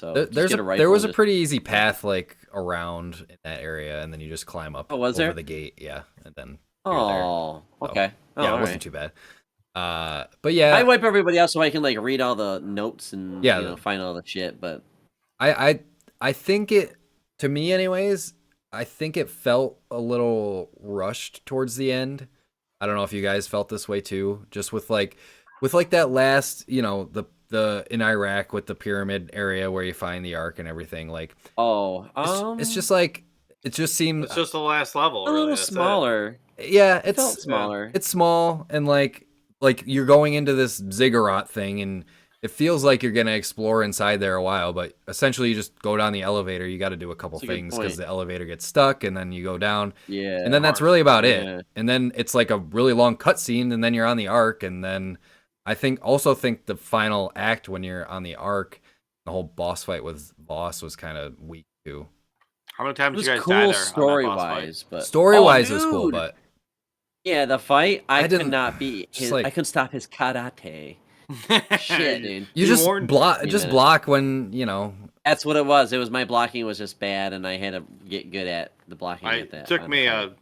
So just There get rifle was a and just- pretty easy path like around in that area, and then you just climb up Oh, was over there? the gate. Yeah, and then you're there. Oh, So, okay. Oh, yeah, it all wasn't right. too bad. But yeah, I wipe everybody out so I can like read all the notes and Yeah. find all the shit. But I think it, to me anyways, I think it felt a little rushed towards the end. I don't know if you guys felt this way too. Just with like that last, the in Iraq with the pyramid area where you find the Ark and everything. Like it's just like it just seemed It's just the last level. a really, little that's it. smaller. yeah, It felt smaller. It's small and like you're going into this ziggurat thing and it feels like you're gonna explore inside there a while, but essentially you just go down the elevator. You got to do a couple That's a good things because point. the elevator gets stuck, and then you go down, Yeah. and then that's harsh. really about Yeah. it. And then it's like a really long cutscene, and then you're on the Ark, and then I think the final act when you're on the Ark, the whole boss fight with Boss was kind of weak too. How many It times was did you guys die cool there? story on that boss fight? wise, but Story wise, it was dude! cool, but Yeah, the fight I could didn't- not beat just his. like- I couldn't stop his karate. Shit, dude. you You just warned block, me just that- block when That's what it was. It was my blocking was just bad, and I had to get good at the blocking. It at that. took on me the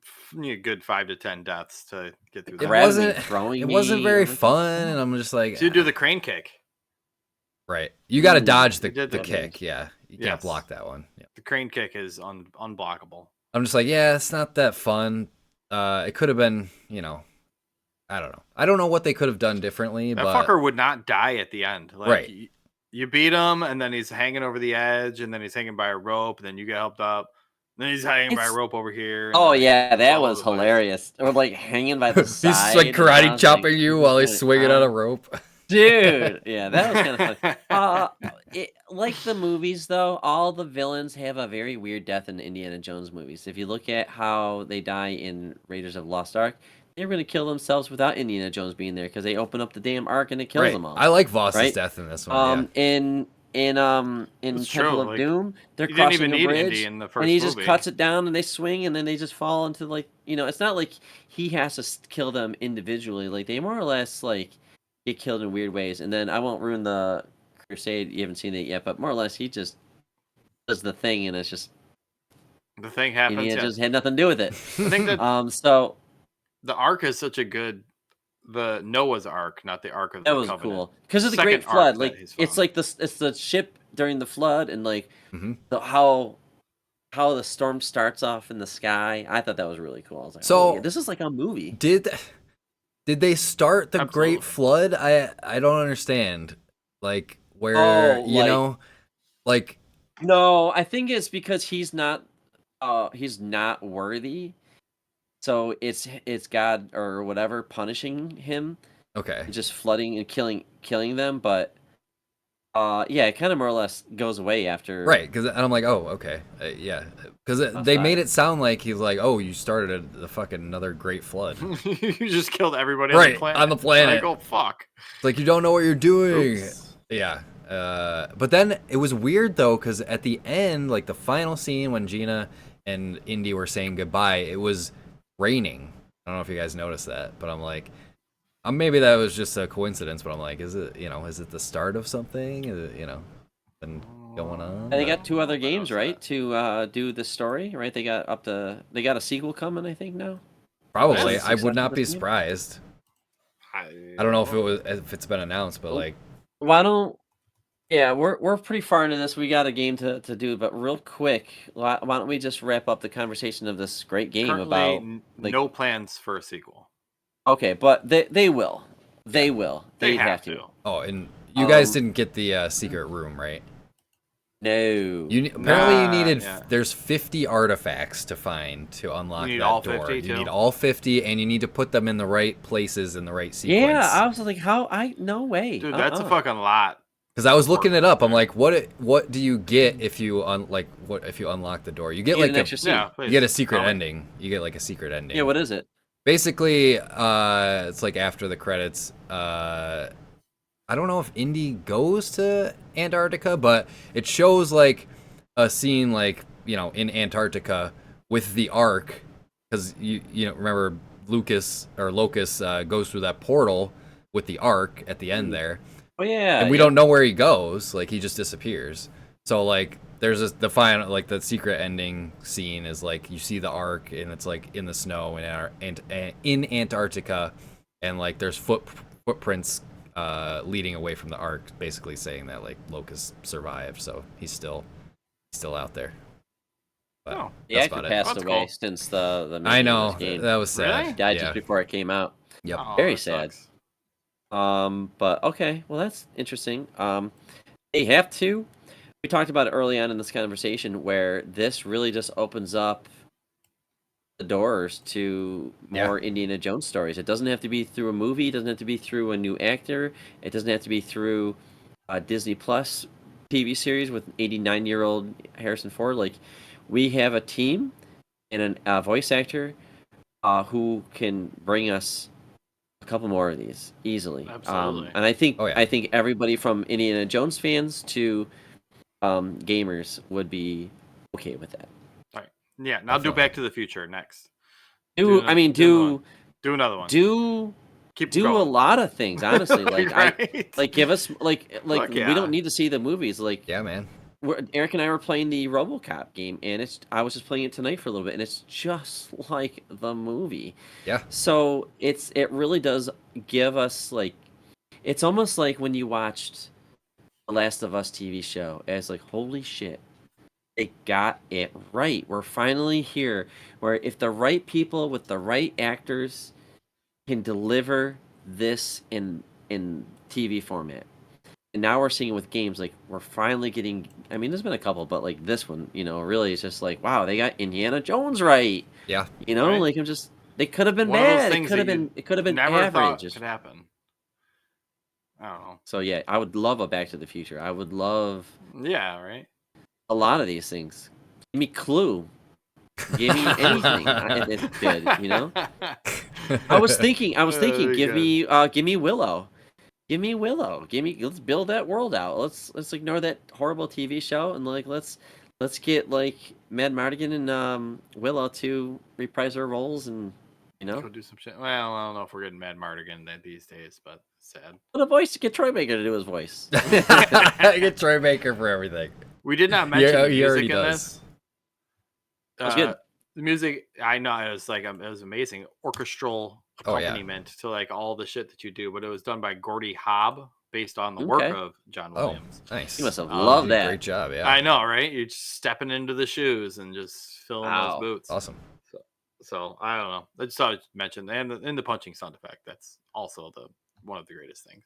fight. a good 5 to 10 deaths to get through It that. Grabbing me, wasn't- throwing it me, wasn't very I'm like, fun, and I'm just like, So you do the crane kick. right. You got to dodge You the did the- kick. Yeah, you can't Yes. block that one. Yeah. The crane kick is unblockable. I'm just like, yeah, it's not that fun. It could have been, I don't know. I don't know what they could have done differently, That but fucker would not die at the end. Like, Right. You beat him, and then he's hanging over the edge, and then he's hanging by a rope, and then you get helped up. Then he's hanging by a It's- rope over here. and Oh then yeah, it's that all was over the place. hilarious. Or like hanging by the he's side. just like and karate I was chopping like, you while he's "Dude, swinging on a rope. Dude, yeah, that was kind of funny. Like the movies, though, all the villains have a very weird death in the Indiana Jones movies. If you look at how they die in Raiders of the Lost Ark, they're going to kill themselves without Indiana Jones being there because they open up the damn Ark and it kills Right. them all. I like Voss's Right? death in this one. In It's Temple true, of like, Doom, they're You didn't crossing even a need bridge, Indy in the first and he just movie. cuts it down, and they swing, and then they just fall into like it's not like he has to kill them individually. Like they more or less like get killed in weird ways. And then I won't ruin the Crusade. You haven't seen it yet, but more or less he just does the thing, and it's just The thing happens. Indiana Yeah. Jones had nothing to do with it. I think that So the arc is such a good, the Noah's Ark, not the Ark of that the was Covenant. cool because of the Second Great arc Flood. that Like he's it's found. like it's the ship during the flood, and like hmm how the storm starts off in the sky. I thought that was really cool. I was like, So- oh, yeah, this is like a movie. Did they start the Absolutely. Great Flood? I don't understand. Like where Oh, you like- know, like No, I think it's because he's not worthy. So it's God or whatever punishing him, okay, just flooding and killing them. But yeah, it kind of more or less goes away after. right? Because I'm like, oh, okay, yeah, because they fine. made it sound like he's like, oh, you started the fucking another Great Flood. You just killed everybody Right, on the planet. on the planet. Like, oh fuck. It's like you don't know what you're doing. Oops. Yeah. But then it was weird though, because at the end, like the final scene when Gina and Indy were saying goodbye, it was raining. I don't know if you guys noticed that, but I'm like, maybe that was just a coincidence. But I'm like, is it the start of something? Is it been going on? And they got 2 other games, What's right, that? to do the story, right? They got a sequel coming, I think now. Probably. Yes, I would not be success of the surprised. I don't know if it's been announced, but like, Why don't? Yeah, we're pretty far into this. We got a game to do, but real quick, why don't we just wrap up the conversation of this great game Currently, about? like- no plans for a sequel. Okay, but they will. They will. They They have to. oh, and you guys Um, didn't get the secret room, right? No. Apparently you needed yeah. there's 50 artifacts to find to unlock You need that all door. 50 You too? need all 50 and you need to put them in the right places in the right sequence. Yeah, I was like, no way. Dude, that's a fucking lot. Cuz I was looking it up. I'm Yeah. like what do you get if you unlock the door? You get You get like an a, extra scene. Yeah, please. you get a secret Tell me. ending. You get like a secret ending. Yeah, what is it? Basically it's like after the credits I don't know if Indy goes to Antarctica, but it shows like a scene like, in Antarctica with the Ark, because you remember Locus goes through that portal with the Ark at the end there, Oh yeah. and we yeah. don't know where he goes. Like he just disappears. So like there's the final, like the secret ending scene is like you see the Ark and it's like in the snow in Antarctica, and like there's footprints leading away from the Ark, basically saying that like Locus survived, so he's still out there. But Oh. The that's actor about it. passed That's away cool. since the making I of know this game. that was sad. Really? He died Yeah. just before it came out. Yep. Oh, Very that sad. sucks. But okay, well that's interesting. They have to. We talked about it early on in this conversation where this really just opens up the doors to more Indiana Jones stories. It doesn't have to be through a movie. It doesn't have to be through a new actor. It doesn't have to be through a Disney Plus TV series with 89-year-old Harrison Ford. Like, we have a team and a voice actor who can bring us a couple more of these easily. Absolutely. And I think Oh, yeah. I think everybody from Indiana Jones fans to gamers would be okay with that. Yeah, now do Definitely. Back to the Future next. Do Do another one. Keep do going. a lot of things, honestly. Like Right? give us like Fuck we yeah. don't need to see the movies. Like Yeah, man. Eric and I were playing the RoboCop game, and I was just playing it tonight for a little bit, and it's just like the movie. Yeah. So it really does give us like, it's almost like when you watched the Last of Us TV show. It's like, holy shit, they got it right. We're finally here. Where if the right people with the right actors can deliver this in TV format. And now we're seeing it with games, like we're finally getting. I mean, there's been a couple, but like this one, really, it's just like, wow, they got Indiana Jones right. Yeah. Right. Like they could have been One of those bad. It things could have that been. It could have been Never thought average. could happen. I don't know. So yeah, I would love a Back to the Future. I would love Yeah, right. a lot of these things. Give me Clue. Give me anything. It's good. I was thinking. Very Give good. me Willow. Give me Willow. Let's build that world out. Let's ignore that horrible TV show and like let's get like Mad Mardigan and Willow to reprise their roles and Go do some shit. Well, I don't know if we're getting Mad Mardigan these days, but it's sad. put a voice to get Troy Baker to do his voice. Get Troy Baker for everything. We did not mention Yeah, the he already music in does. this. That's good. The music, I know it was like it was amazing orchestral Oh, yeah. accompaniment to like all the shit that you do, but it was done by Gordy Hobb based on the Okay. work of John Oh, Williams. nice. You must have He loved Did a that. great job. Yeah. I know, right? You're just stepping into the shoes and just filling those Wow. boots. Awesome. So I don't know. I just thought I'd mention and the punching sound effect. That's also one of the greatest things.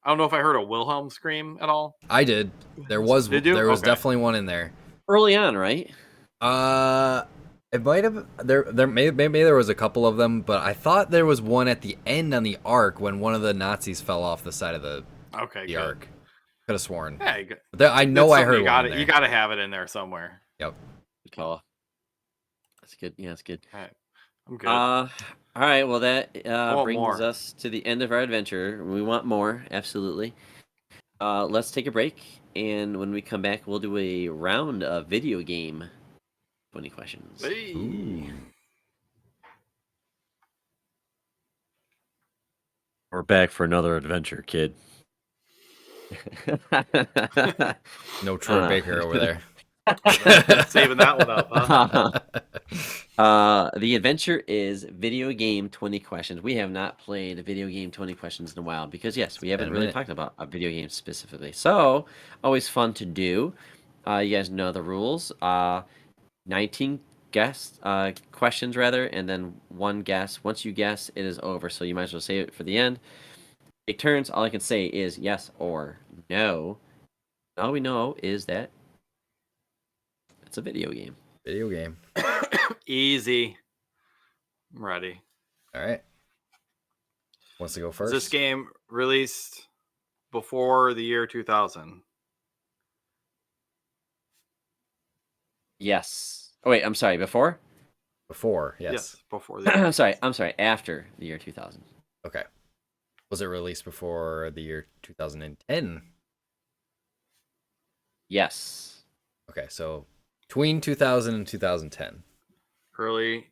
I don't know if I heard a Wilhelm scream at all. I did. There was Did you? Okay. definitely one in there. Early on, right? It might have maybe there was a couple of them, but I thought there was one at the end on the arc when one of the Nazis fell off the side of the Okay. arc. Could have sworn. Yeah, But I know I heard you one. got in it. there. You got to have it in there somewhere. Yep. Good call. That's good. Yeah, that's good. All right. I'm good. All right. Well, that want brings more. us to the end of our adventure. We want more, absolutely. Let's take a break, and when we come back, we'll do a round of video game 20 questions. Hey. Ooh. We're back for another adventure, kid. No Troy Baker over there. Saving that one up, huh? The adventure is video game 20 questions. We have not played a video game 20 questions in a while because, yes, we haven't Been a really minute. talked about a video game specifically. So, always fun to do. You guys know the rules. 19 questions, rather, and then one guess. Once you guess, it is over. So, you might as well save it for the end. Take turns. All I can say is yes or no. All we know is that it's a video game. Video game. Easy. I'm ready. All right. Wants to go first? Is this game released before the year 2000? Yes. Oh wait, I'm sorry. Before? Before, yes. Before the year. I'm sorry. After the year 2000. Okay. Was it released before the year 2010? Yes. Okay, so between 2000 and 2010. Early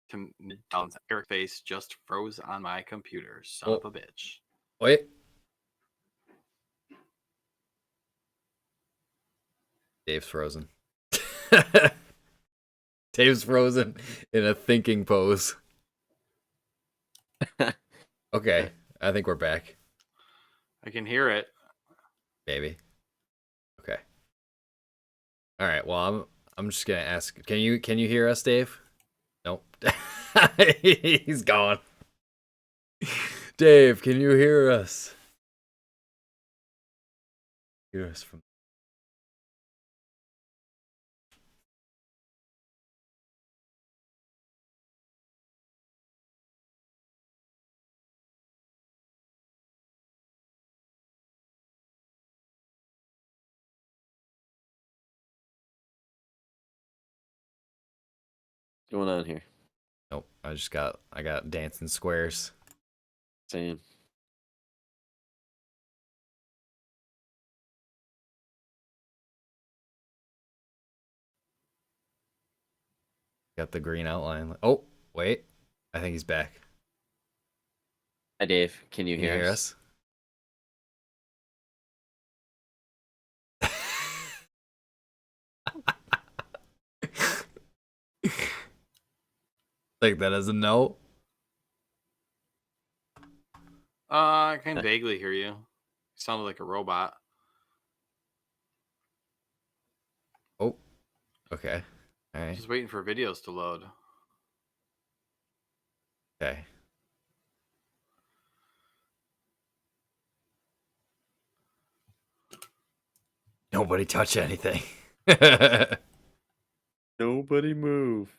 to mid 2000s. Eric face just froze on my computer. Son of a bitch. Wait. Dave's frozen. Dave's frozen in a thinking pose. Okay, I think we're back. I can hear it. Maybe. Okay. All right. Well, I'm just gonna ask. Can you hear us, Dave? Nope. He's gone. Dave, can you hear us? Hear us from. What's going on here? Nope. I got dancing squares. Same. Got the green outline. Oh, wait. I think he's back. Hi, Dave. Can you Can you hear hear us? Take that as a no. I can vaguely hear you. You sounded like a robot. Oh. Okay. All right. Just waiting for videos to load. Okay. Nobody touch anything. Nobody move.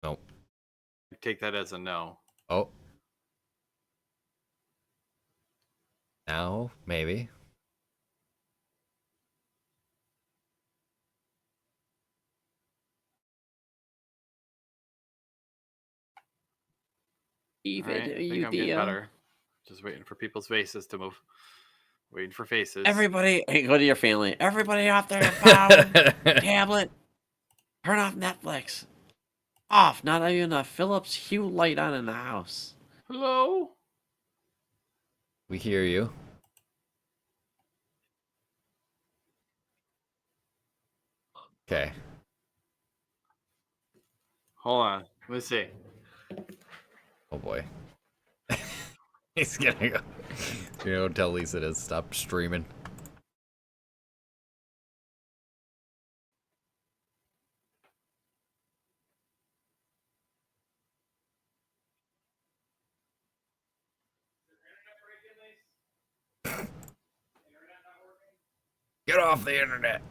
Nope. Take that as a no. Oh. Now, maybe. All right, I think I'm getting better. Just waiting for people's faces to move. Waiting for faces. Everybody, hey, go to your family. Everybody out there, phone, tablet, turn off Netflix. Off. Not even a Philips Hue light on in the house. Hello? We hear you. Okay. Hold on. Let's see. Oh boy. He's gonna go. You know, tell Lisa to stop streaming. Get off the internet.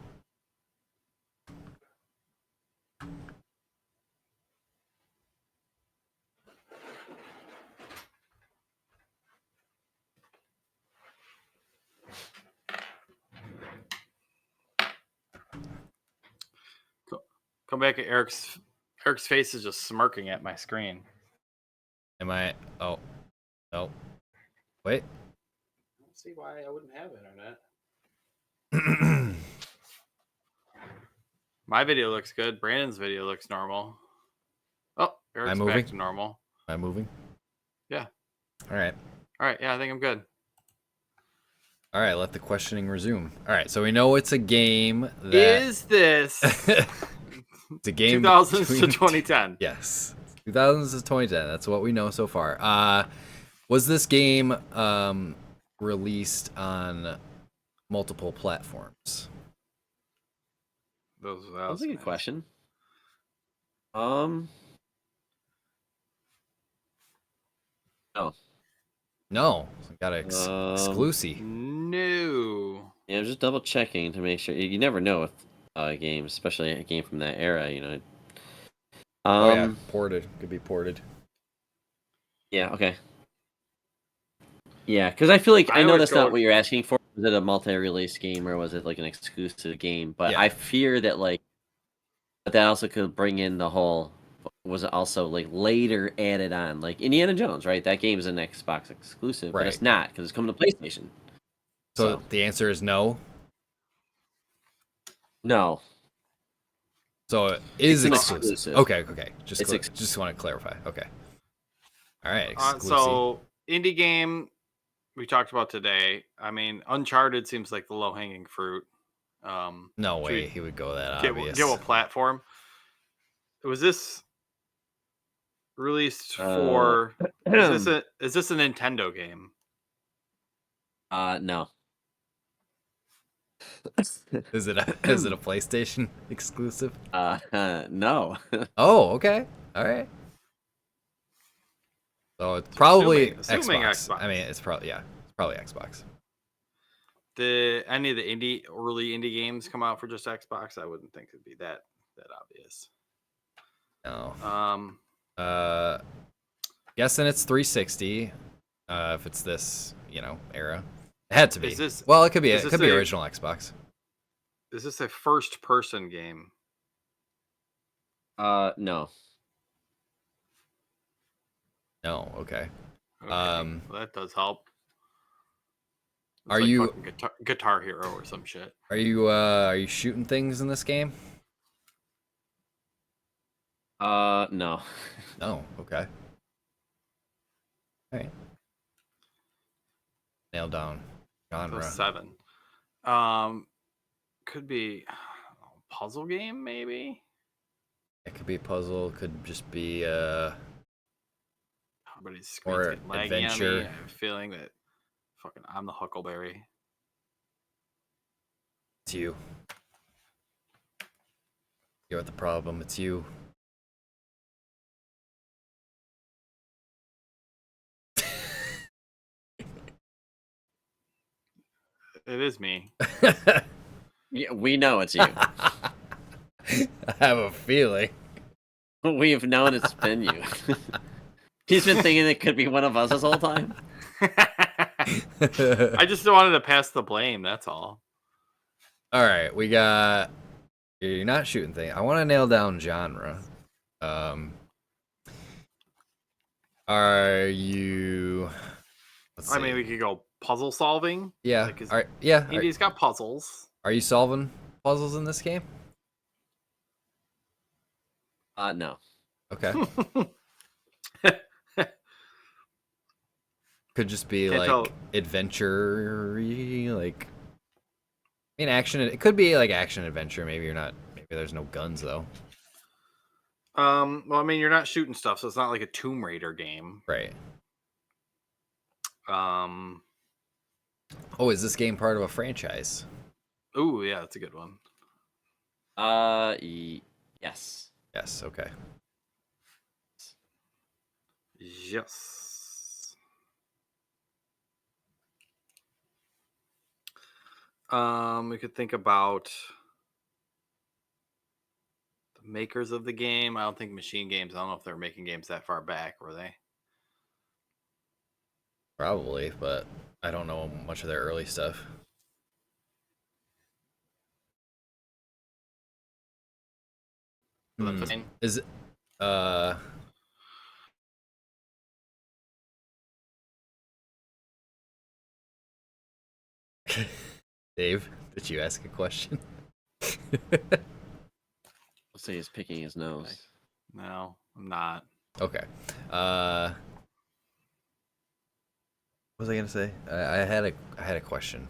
Come back at Eric's face is just smirking at my screen. Am I? Oh. No. Wait. I don't see why I wouldn't have internet. My video looks good. Brandon's video looks normal. Oh, Eric's moving? back to normal. Am I moving? Yeah. All right. All right. Yeah, I think I'm good. All right. Let the questioning resume. All right. So we know it's a game that Is this it's a game 2000s to between 2010? Yes. 2000s to 2010. That's what we know so far. Was this game released on multiple platforms? That's a good question. No. No. Got an exclusive. No. Yeah, I'm just double checking to make sure. You never know with games, especially a game from that era. You know. Oh yeah, ported. Could be ported. Yeah. Okay. Yeah, because I feel like I know always that's not go- what you're asking for. Was it a multi-release game or was it like an exclusive game? But Yeah. I fear that but that also could bring in the whole. Was it also like later added on, like Indiana Jones, right? That game is an Xbox exclusive, but it's Right. not because it's coming to PlayStation. So the answer is no. No. So it is It's an exclusive. exclusive. Okay. It's Just want to clarify. Okay. All right. Exclusive. So indie game we talked about today. I mean, Uncharted seems like the low hanging fruit. No should way we he would go that Get obvious. what platform? Was this released for? Is this a Nintendo game? No. Is it a PlayStation exclusive? No. Oh, okay. All right. So it's probably assuming Xbox. Xbox. I mean, it's probably Xbox. Did any of the early indie games come out for just Xbox? I wouldn't think it'd be that obvious. No. Guessing it's 360. If it's this, era, it had to be. Well, it could be. It could be original Xbox. Is this a first-person game? No. No. Okay. Well, that does help. It's Are like you fucking Guitar Hero or some shit? Are you shooting things in this game? No. No. Okay. All right. Nailed down genre. So 7. Could be puzzle game, maybe. It could be a puzzle. Could just be Everybody's screen's or getting laggy adventure. on me. I have a feeling that fucking I'm the Huckleberry. It's you. You're the problem. It's you. It is me. Yeah, we know it's you. I have a feeling. We've known it's been you. He's been thinking it could be one of us this whole time. I just wanted to pass the blame. That's all. All right, we got. You're not shooting thing. I want to nail down genre. Are you Let's I mean, see. we could go puzzle solving. Yeah. Like, All right. Yeah. Indy's got puzzles. Are you solving puzzles in this game? No. Okay. Could just be Can't like tell. adventure-y, like. I mean, action. It could be like action adventure. Maybe you're not. Maybe there's no guns though. Well, I mean, you're not shooting stuff, so it's not like a Tomb Raider game. Right. Um. Oh, is this game part of a franchise? Oh, yeah, that's a good one. Yes. Yes. Okay. Yes. We could think about the makers of the game. I don't think Machine Games. I don't know if they're making games that far back, were they? Probably, but I don't know much of their early stuff. So that's Hmm. fine. Is it, uh Dave, did you ask a question? Let's say he's picking his nose. No, I'm not. Okay. What was I gonna say? I had a question.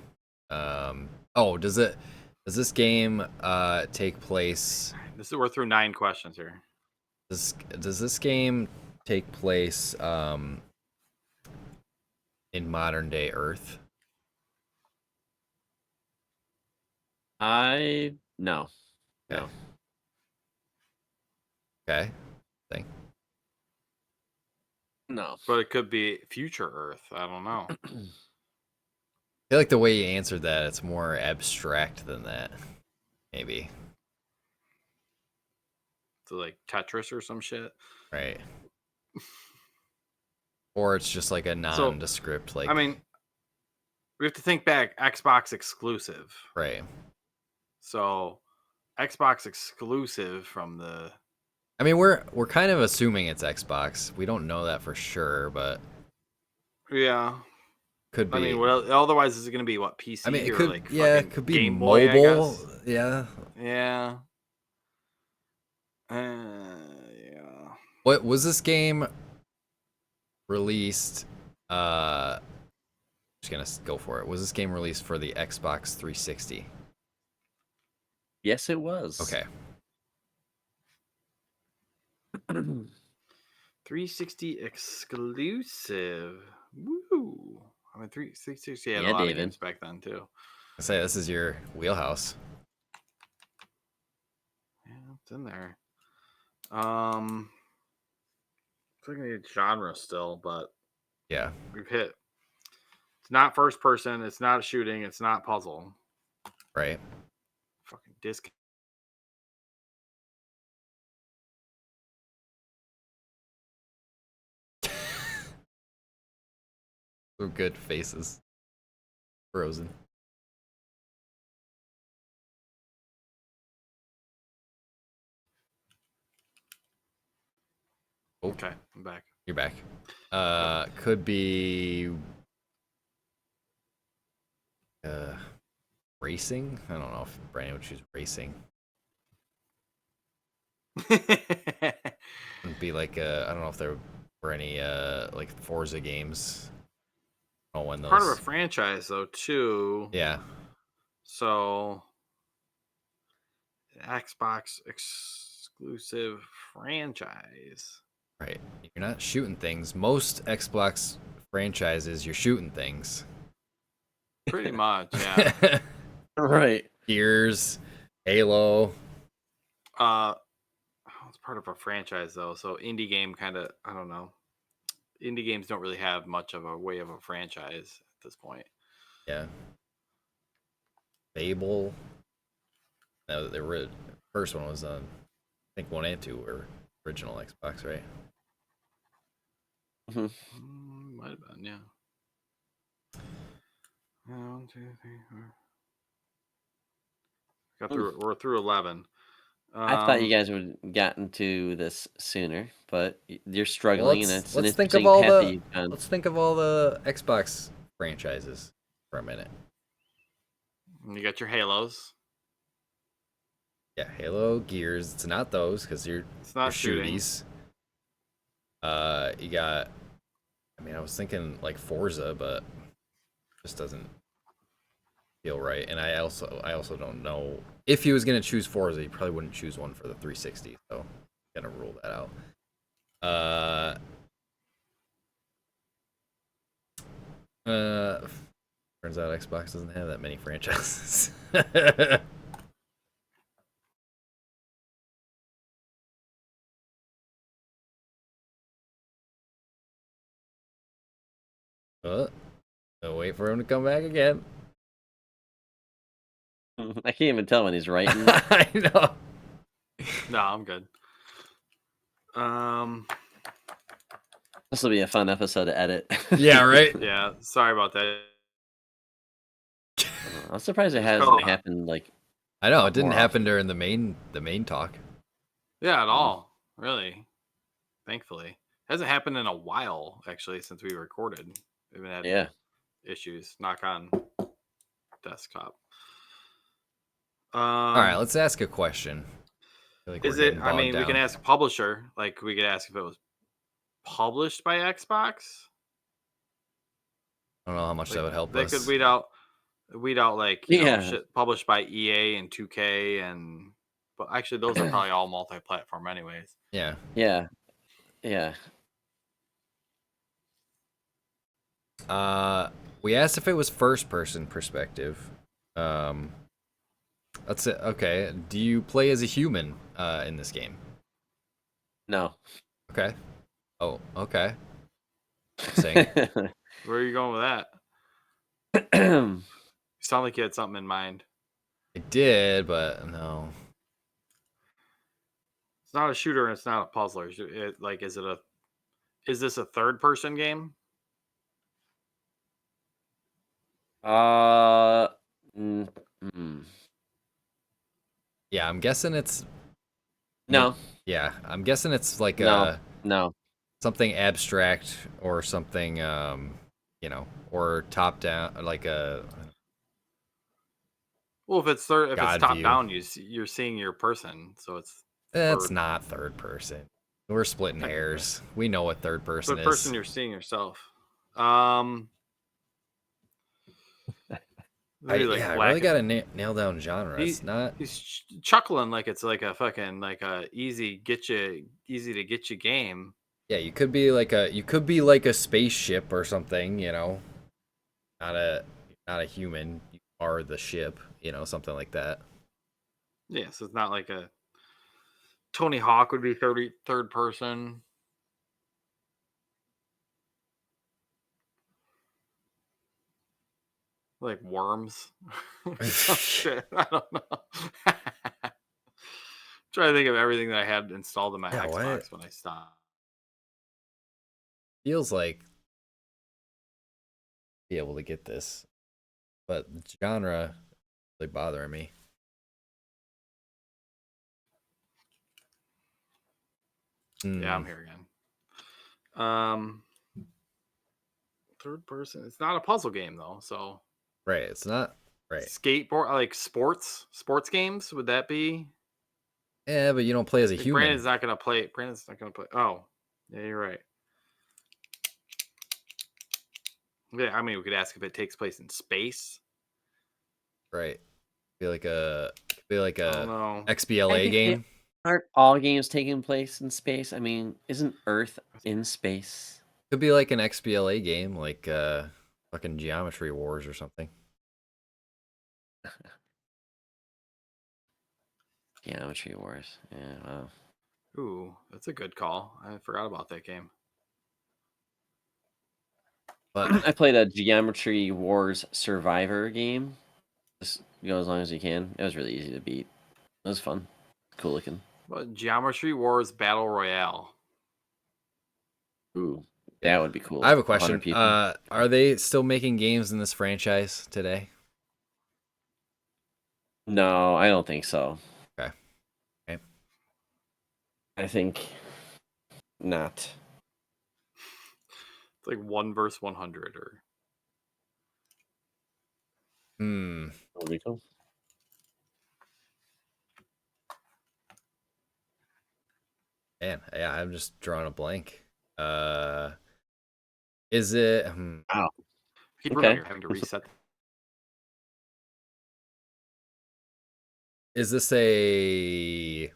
Oh, does this game take place We're through 9 questions here. does this game take place in modern day Earth? No. Okay. No. Okay. Thing. No. But it could be future Earth. I don't know. I feel like the way you answered that, it's more abstract than that. Maybe. So like Tetris or some shit. Right. Or it's just like a nondescript, like I mean, we have to think back. Xbox exclusive. right. So Xbox exclusive from the. I mean, we're kind of assuming it's Xbox. We don't know that for sure, but Yeah. could be. I mean, what? Otherwise, is it going to be what PC I mean, it or could. like Yeah, it fucking could be Game Boy? I mobile. guess. Yeah. Yeah. Yeah. What was this game released? Just gonna go for it. Was this game released for the Xbox 360? Yes, it was. Okay. 360 exclusive. Woo! I mean, 360 had Yeah, a lot David. of games back then too. I say this is your wheelhouse. Yeah, it's in there. It's like a genre still, but Yeah. we've hit. It's not first person. It's not shooting. It's not puzzle. Right. Fucking disc. Some good faces. Frozen. Oh, Okay, I'm back. you're back. Could be racing. I don't know if Brandon would choose racing. Wouldn't be like I don't know if there were any like Forza games. Oh, when those. Part of a franchise though too. Yeah. So Xbox exclusive franchise. Right. You're not shooting things. Most Xbox franchises, you're shooting things. Pretty much, yeah. Right. Gears, Halo. It's part of a franchise though, so indie game kind of, I don't know. Indie games don't really have much of a way of a franchise at this point. Yeah. Fable. No, the first one was I think 1 and 2 were original Xbox, right? Might have been, yeah. 1, 2, 3, 4. Got through. We're through 11. I thought you Um, guys would have gotten to this sooner, but you're Well, struggling, and it's an let's think of interesting all path that the you've done. let's think of all the Xbox franchises for a minute. you got your Halos. Yeah, Halo, Gears. It's not those because you're It's not shooting. shooties. You got. I mean, I was thinking like Forza, but just doesn't feel right. And I also don't know if he was gonna choose Forza, he probably wouldn't choose one for the 360. So, gonna rule that out. Turns out Xbox doesn't have that many franchises. I'll wait for him to come back again. I can't even tell when he's writing. I know. No, I'm good. This will be a fun episode to edit. Yeah, right. Yeah, sorry about that. I'm surprised it Oh. hasn't happened like I know it didn't more happen often. during the main talk. Yeah, at all. Really. Thankfully. Hasn't happened in a while, actually, since we recorded. We haven't had Yeah. issues. Knock on desktop. All right, let's ask a question. I feel like Is we're it? getting I mean, bogged we can down. ask publisher. Like, we could ask if it was published by Xbox. I don't know how much that would help They us. could weed out like you know Yeah. shit published by EA and 2K and. But actually, those are probably all multi-platform, anyways. Yeah. Yeah. Yeah. We asked if it was first person perspective. That's it. Okay. Do you play as a human in this game? No. Okay. Oh, okay. Interesting. Where are you going with that? You sound like you had something in mind. I did, but no. It's not a shooter and it's not a puzzler. Is this a third person game? uh mm, mm. Yeah, I'm guessing it's No. yeah, I'm guessing it's like No. No. something abstract or something or top down like a Well, if it's God top view. down, you're seeing your person, so it's It's third. not third person. We're splitting hairs. We know what third person Third is. person, you're seeing yourself. Maybe like I black really got to nail down genre. He- It's not. He's chuckling like it's like a fucking like a easy to get you game. Yeah, you could be like a spaceship or something. Not a human. You are the ship. Something like that. Yeah, so it's not like a Tony Hawk would be third person. Like worms. Some shit. I don't know. Trying to think of everything that I had installed in my Yeah, Xbox when I stopped. Feels like be able to get this, but genre really bothering me. Yeah, I'm here again. Third person. It's not a puzzle game though, so Right, it's not right. skateboard like sports games. Would that be? Yeah, but you don't play as a Like, human. Brandon's not gonna play. Oh, yeah, you're right. Yeah, I mean, we could ask if it takes place in space. Right. Be like a I don't know. I XBLA think game. Aren't all games taking place in space? I mean, isn't Earth in space? Could be like an XBLA game, like fucking Geometry Wars or something. Geometry Wars. Yeah, wow. Ooh, that's a good call. I forgot about that game. But I played a Geometry Wars Survivor game. Just go as long as you can. It was really easy to beat. It was fun. Cool looking. But Geometry Wars Battle Royale. Ooh, that would be cool. I have a 100 question. people. Are they still making games in this franchise today? No, I don't think so. Okay. I think not. It's like 1 versus 100 or Hmm. Rico? Man, yeah, I'm just drawing a blank. Is it? Wow. keep remembering Okay. you're having to reset. Is this a?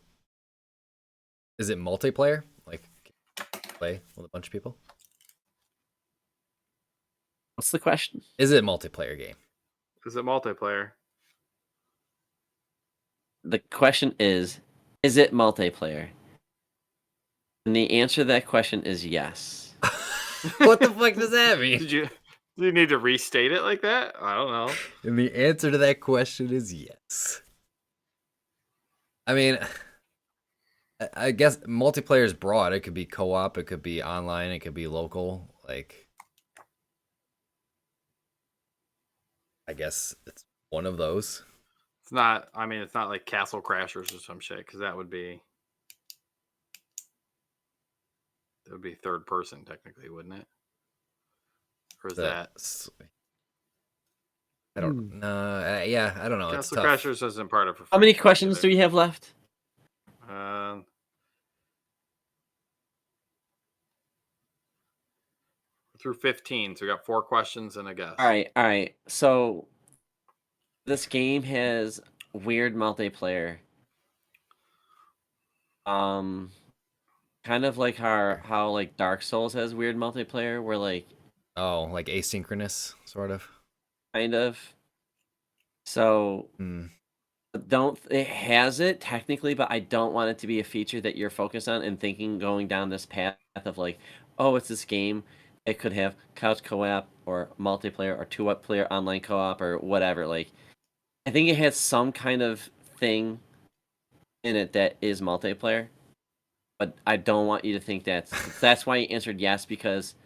Is it multiplayer? Like play with a bunch of people? What's the question? Is it a multiplayer game? Is it multiplayer? The question is it multiplayer? And the answer to that question is yes. What the fuck does that mean? Do you need to restate it like that? I don't know. And the answer to that question is yes. I mean, I guess multiplayer is broad. It could be co-op, it could be online, it could be local. Like, I guess it's one of those. It's not. I mean, it's not like Castle Crashers or some shit, because that would be third person technically, wouldn't it? Or is that I don't know. Yeah, I don't know. It's Castle tough. Crashers isn't part of? How many questions do we have left? Through 15, so we got 4 questions and a guess. All right. So this game has weird multiplayer. Kind of like how like Dark Souls has weird multiplayer, where like Oh, like asynchronous, sort of. kind of. So it has it technically, but I don't want it to be a feature that you're focused on and thinking going down this path of like, oh, it's this game. It could have couch co-op or multiplayer or two-player online co-op or whatever. Like, I think it has some kind of thing in it that is multiplayer, but I don't want you to think that's why you answered yes, because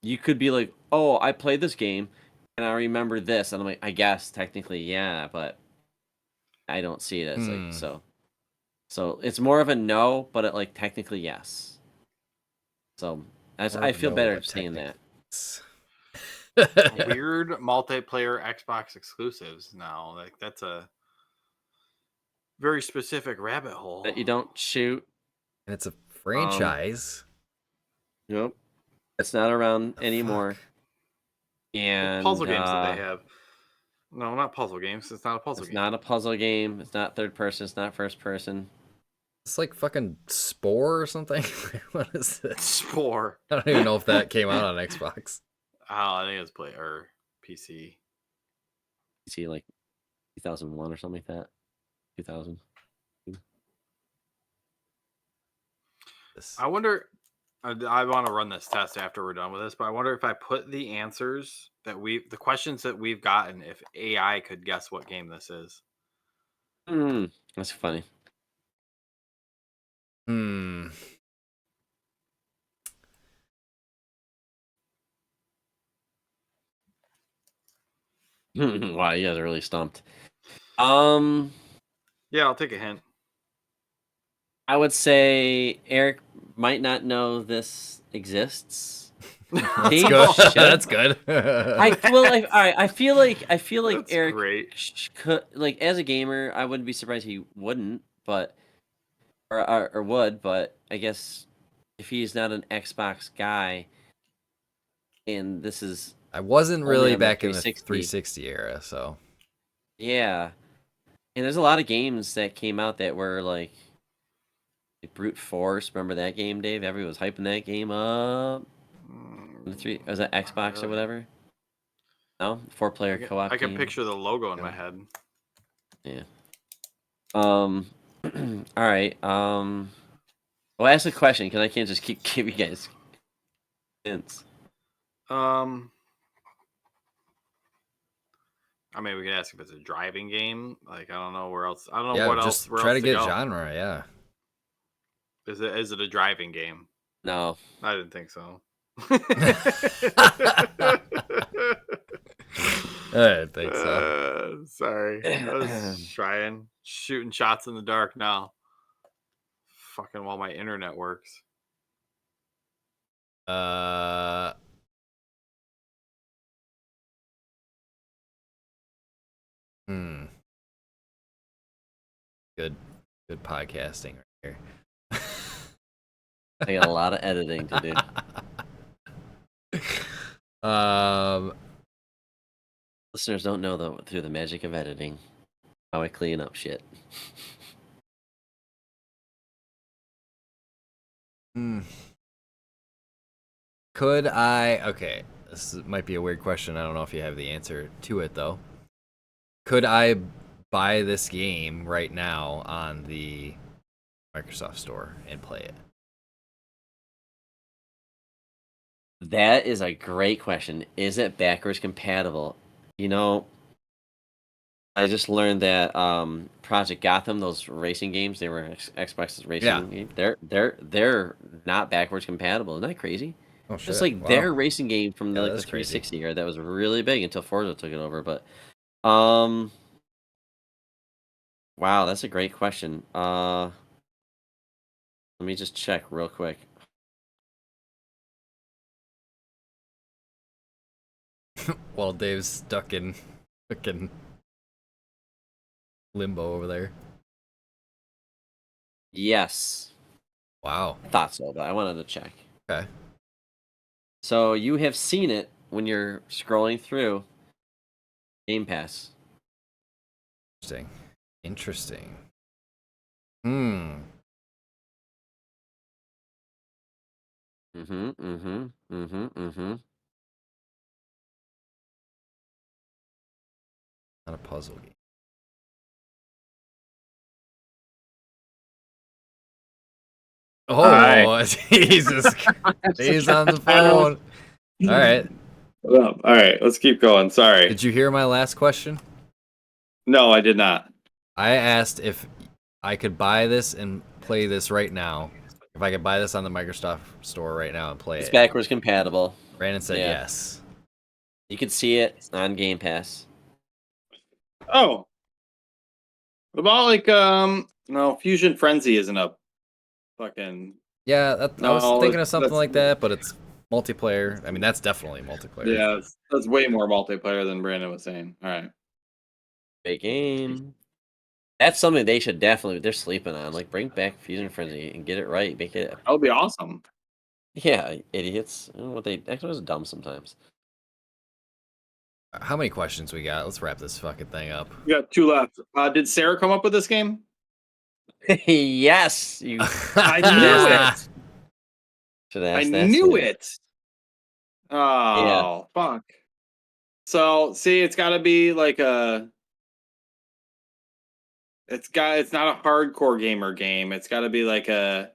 you could be like, oh, I played this game and I remember this, and I'm like, I guess technically yeah, but I don't see it as like so. So it's more of a no, but it like technically yes. So I feel better saying that. Weird multiplayer Xbox exclusives now. Like, that's a very specific rabbit hole. That you don't shoot. And it's a franchise. Nope. It's not around anymore. Fuck. And puzzle games that they have. No, not puzzle games. It's not a puzzle game. It's not a puzzle game. It's not third person. It's not first person. It's like fucking Spore or something. What is it? Spore. I don't even know if that came out on Xbox. Oh, I think it was play or PC. PC like 2001 or something like that. 2000. I wonder. I want to run this test after we're done with this, but I wonder if I put the answers the questions that we've gotten, if AI could guess what game this is. That's funny. Wow, you guys are really stumped. Yeah, I'll take a hint. I would say Eric might not know this exists. That's good. That's good. I feel like That's Eric great. could, like, as a gamer, I wouldn't be surprised he wouldn't, but or would, but I guess if he's not an Xbox guy, and this is I wasn't only really on the back in the 360. 360 era, so Yeah, and there's a lot of games that came out that were like Brute Force. Remember that game, Dave? Everyone was hyping that game up. Was that Xbox or whatever? No, 4-player co-op. I can picture the logo in my head. Yeah. All right. Well, ask a question because I can't just keep giving you guys hints. I mean, we could ask if it's a driving game. Like, I don't know where else. I don't know what else. Just try to get genre. Yeah. Is it a driving game? No. I didn't think so. I didn't think so. Sorry. I was trying. Shooting shots in the dark now. fucking while my internet works. Hmm. Good podcasting right here. I got a lot of editing to do. Listeners don't know though through the magic of editing how I clean up shit. Could I? Okay, might be a weird question. I don't know if you have the answer to it though. Could I buy this game right now on the Microsoft Store and play it? That is a great question. Is it backwards compatible? You know, I just learned that Project Gotham, those racing games, they were Xbox's racing game. They're not backwards compatible. Isn't that crazy? Oh shit! Just like Wow. their racing game from Yeah, like the that's crazy. 360 era that was really big until Forza took it over. But wow, that's a great question. Let me just check real quick. While Dave's stuck in fucking limbo over there. Yes, Wow. I thought so, but I wanted to check. Okay. So you have seen it when you're scrolling through Game Pass. Interesting. Hmm. Not a puzzle game. Oh, Hi. Jesus. Dave's on the phone. All right. Well, all right, let's keep going. Sorry. Did you hear my last question? No, I did not. I asked if I could buy this and play this right now. If I could buy this on the Microsoft Store right now and play It's it. backwards compatible. Brandon said Yeah. yes. You can see it on Game Pass. Oh. What about like no, Fusion Frenzy isn't a fucking Yeah, I was No, thinking of something that's- like that, but it's multiplayer. I mean, that's definitely multiplayer. Yeah, that's way more multiplayer than Brandon was saying. All right. Big game. That's something they should definitely. They're sleeping on. Like, bring back Fusion Frenzy and get it right. Make it. That would be awesome. Yeah, idiots. I don't know what they. Xbox dumb sometimes. How many questions we got? Let's wrap this fucking thing up. We got 2 left. Did Sarah come up with this game? Yes, you. I knew it. Should I ask that knew sooner. it. Oh, fuck. So, see, it's got to be like it's not a hardcore gamer game. It's got to be like a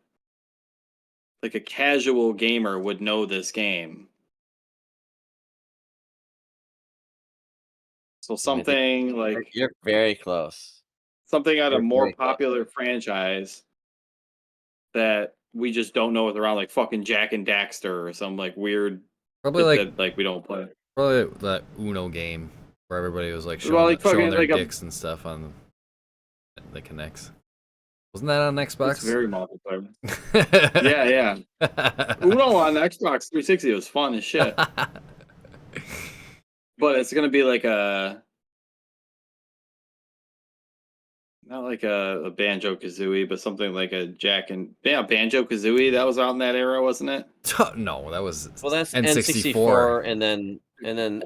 casual gamer would know this game. So something like You're very close. something out of You're more very close. popular franchise that we just don't know what's around, like fucking Jack and Daxter or some like weird Probably shit that we don't play. probably that Uno game where everybody was like showing, Well, like showing fucking their like dicks and stuff on the connects. Wasn't that on It's Xbox? very multiplayer. Yeah. Uno on Xbox 360 was fun as shit. But it's gonna be like not like a Banjo Kazooie, but something like a Banjo Kazooie. That was out in that era, wasn't it? No, that was Well, that's N64. N64, and then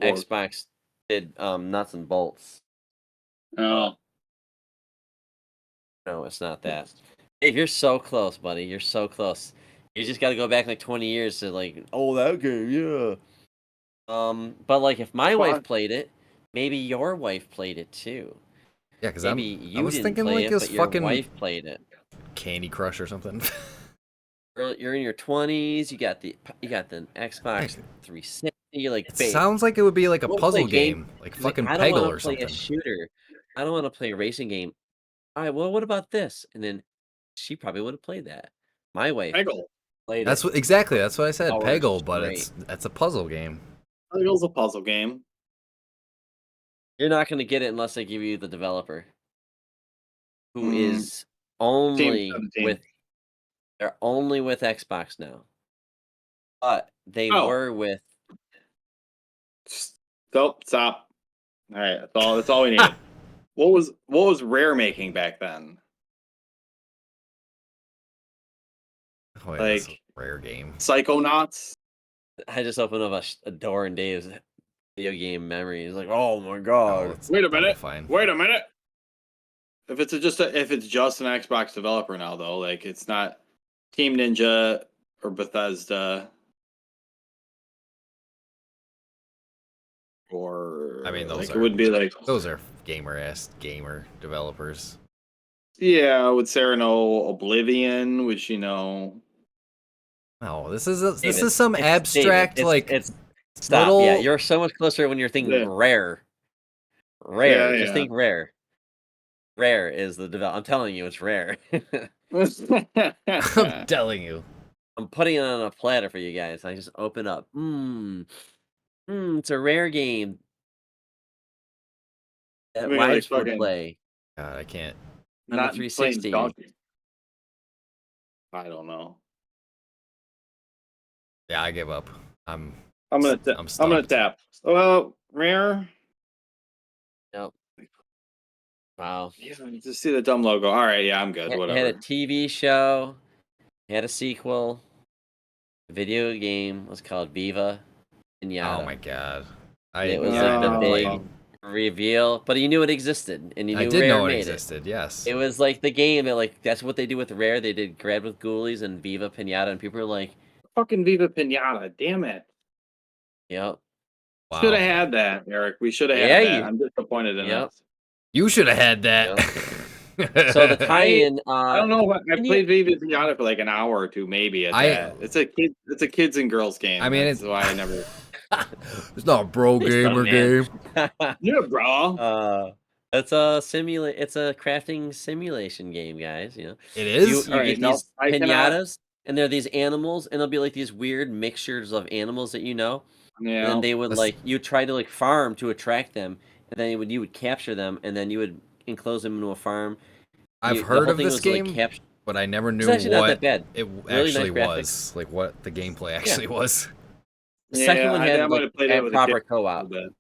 Or- Xbox did nuts and bolts. Oh, No, it's not that. Dave, you're so close, buddy. You're so close. You just got to go back like 20 years to like, oh, that game, yeah. But like, if my wife played it, maybe your wife played it too. Yeah, because Maybe I you was didn't thinking play like it, this but your fucking wife played it. Candy Crush or something. You're in your 20s. You got the Xbox 360. Like, It babe, sounds like it would be like a we'll puzzle play game, like She's like, fucking I don't Peggle want or to play something. a shooter. I don't want to play a racing game. All right, well, what about this? And then she probably would have played that. My wife Peggle. played That's it. what That's what I said. Hours Peggle, but straight. it's a puzzle game. Peggle's a puzzle game. You're not going to get it unless they give you the developer, who Mm. is only 17. with They're only with Xbox now. But they Oh. were with Stop. All right, that's all we needed. What was Rare making back then? Oh, yeah, this is Like a rare game. Psychonauts? I just opened up a door in Dave's video game memory. He's like, oh my Oh, god. it's Wait a double minute. fine. Wait a minute. If it's just an Xbox developer now, though, like it's not Team Ninja or Bethesda or I mean, those like are it would be like those are gamer developers. yeah, would Sarah know Oblivion, which No, this is David, some it's abstract David, like it's stop. little. Yeah, you're so much closer when you're thinking Yeah. rare. Yeah, Just yeah. think rare. Rare is the develop. I'm telling you, it's rare. I'm telling you. I'm putting it on a platter for you guys. I just open up. It's a rare game that I mean, like wives would fucking play God, I can't. on the not playing 360. Donkey. I don't know. Yeah, I give up. I'm I'm stumped. gonna tap. Well, Rare. Yep. Wow. Yeah, just see the dumb logo. All right, yeah, I'm good. It Whatever. had a TV show. It had a sequel. The video game was called Viva Pinata. Oh my god. It was like the big reveal, but you knew it existed, and you knew I did Rare know it made existed. Yes. It was like the game that like that's what they do with Rare. They did Grab with Ghoulies and Viva Pinata, and people were like, Fucking Viva Pinata. Damn it. "Yep, Wow. Should have had that, Eric. We should have Yeah, had that. you- I'm disappointed in Yep. us. You should have had that. So the tie-in. I don't know. I can you- played Viva Pinata for like an hour or two, maybe. At that. It's a kids and girls game. I mean, that's why I never. It's not a bro gamer man. game. Yeah, bro. It's a It's a crafting simulation game, guys. You know, It is. you Alright, get no, these I cannot- pinatas, and they're these animals, and they'll be like these weird mixtures of animals that you know. Yeah. And then they would That's- like you try to like farm to attract them, and then you would capture them, and then you would enclose them into a farm. I've The heard whole of thing this was, game, like, capture. but I never knew It's actually not that what bad. it Really actually nice graphics. was. Like what the gameplay actually was. The second one I had might like have played it had with a proper kid a co-op. little bit.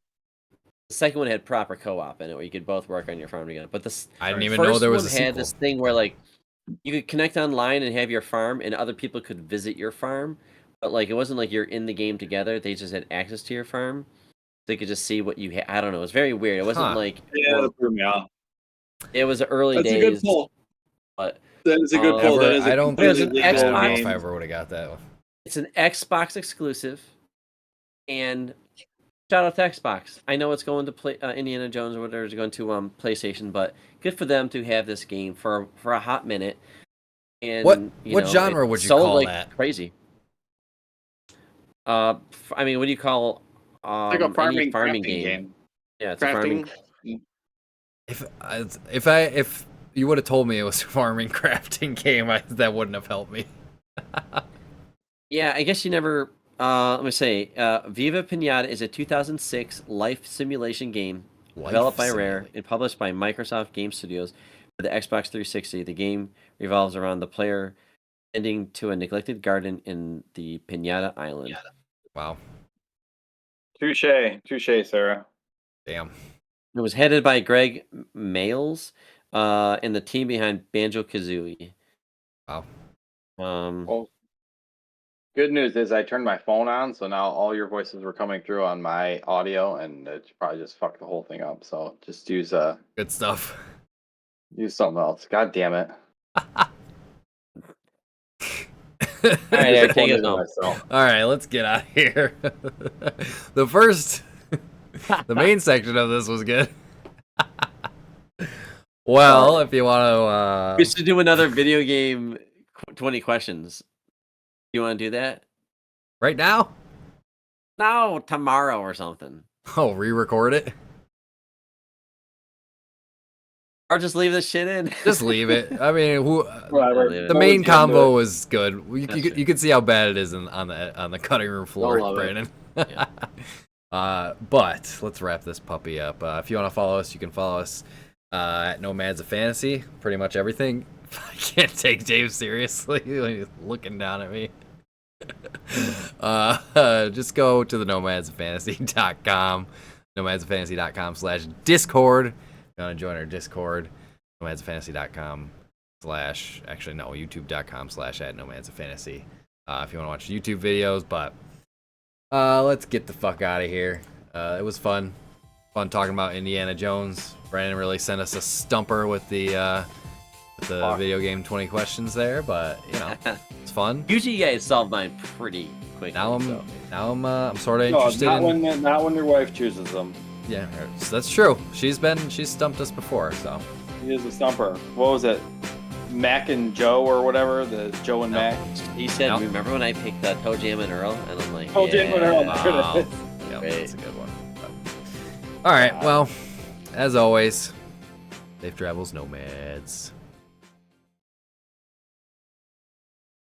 The second one had proper co-op in it, where you could both work on your farm together. But this I didn't Right. even know first there was a one sequel. had this thing where like you could connect online and have your farm, and other people could visit your farm. But like it wasn't like you're in the game together; they just had access to your farm. They could just see what you had. I don't know. It was very weird. It wasn't Huh. like Yeah, that threw me off. it was early That's days. a good pull. But That is a good Uh, pull. That is a I don't There's completely an legal I don't know Xbox if I game. ever would have got that one. it's an Xbox exclusive, and shout out to Xbox. I know it's going to play Indiana Jones or whatever is going to PlayStation, but good for them to have this game for a hot minute. And What you know, genre it would you sold call like that? crazy. I mean, what do you call Like a any farming farming crafting game? Yeah, it's a Crafting. farming. If you would have told me it was a farming crafting game, that wouldn't have helped me. Yeah, I guess you never. Let me say, Viva Pinata is a 2006 life simulation game developed by Rare and published by Microsoft Game Studios for the Xbox 360. The game revolves around the player tending to a neglected garden in the Pinata Island. Wow. Touche, Sarah. Damn. It was headed by Greg Males, and the team behind Banjo Kazooie. Wow. Well, good news is I turned my phone on, so now all your voices were coming through on my audio, and it probably just fucked the whole thing up. So just use Good stuff. something else. God damn it! All right, Eric, take us Disappointed in home. myself. All right, let's get out of here. The main section of this was good. Well, if you want We to, should do another video game 20 questions. You want to do that? right now, No, tomorrow or something. re-record it. Or just leave this shit in. Just leave it. I mean, Whatever. The the What main would you do? combo was good. You That's could fair. see how bad it is on the cutting room floor, love it. Brandon. Yeah. But let's wrap this puppy up. If you want to follow us, you can follow us at Nomads of Fantasy. Pretty much everything. I can't take Dave seriously when he's looking down at me. Just go to the nomadsoffantasy.com, nomadsoffantasy.com/discord. If you want to join our Discord, nomadsoffantasy.com/ actually no, youtube.com/@nomadsoffantasy. If you want to watch YouTube videos, but let's get the fuck out of here. It was fun talking about Indiana Jones. Brandon really sent us a stumper with the video game 20 questions there, but you know, it's fun. Usually you guys solve mine pretty quickly. Now I'm sort of No, interested not when your wife chooses them. Yeah, that's true. She's stumped us before, so. He is a stumper. What was it? Mac and Joe or whatever? The Joe and Mac? He said, Nope. Remember when I picked Toe Jam and Earl? And I'm like, Toe Jam and Earl. Wow. Yep, that's a good one. All right, well, as always, safe travels, nomads.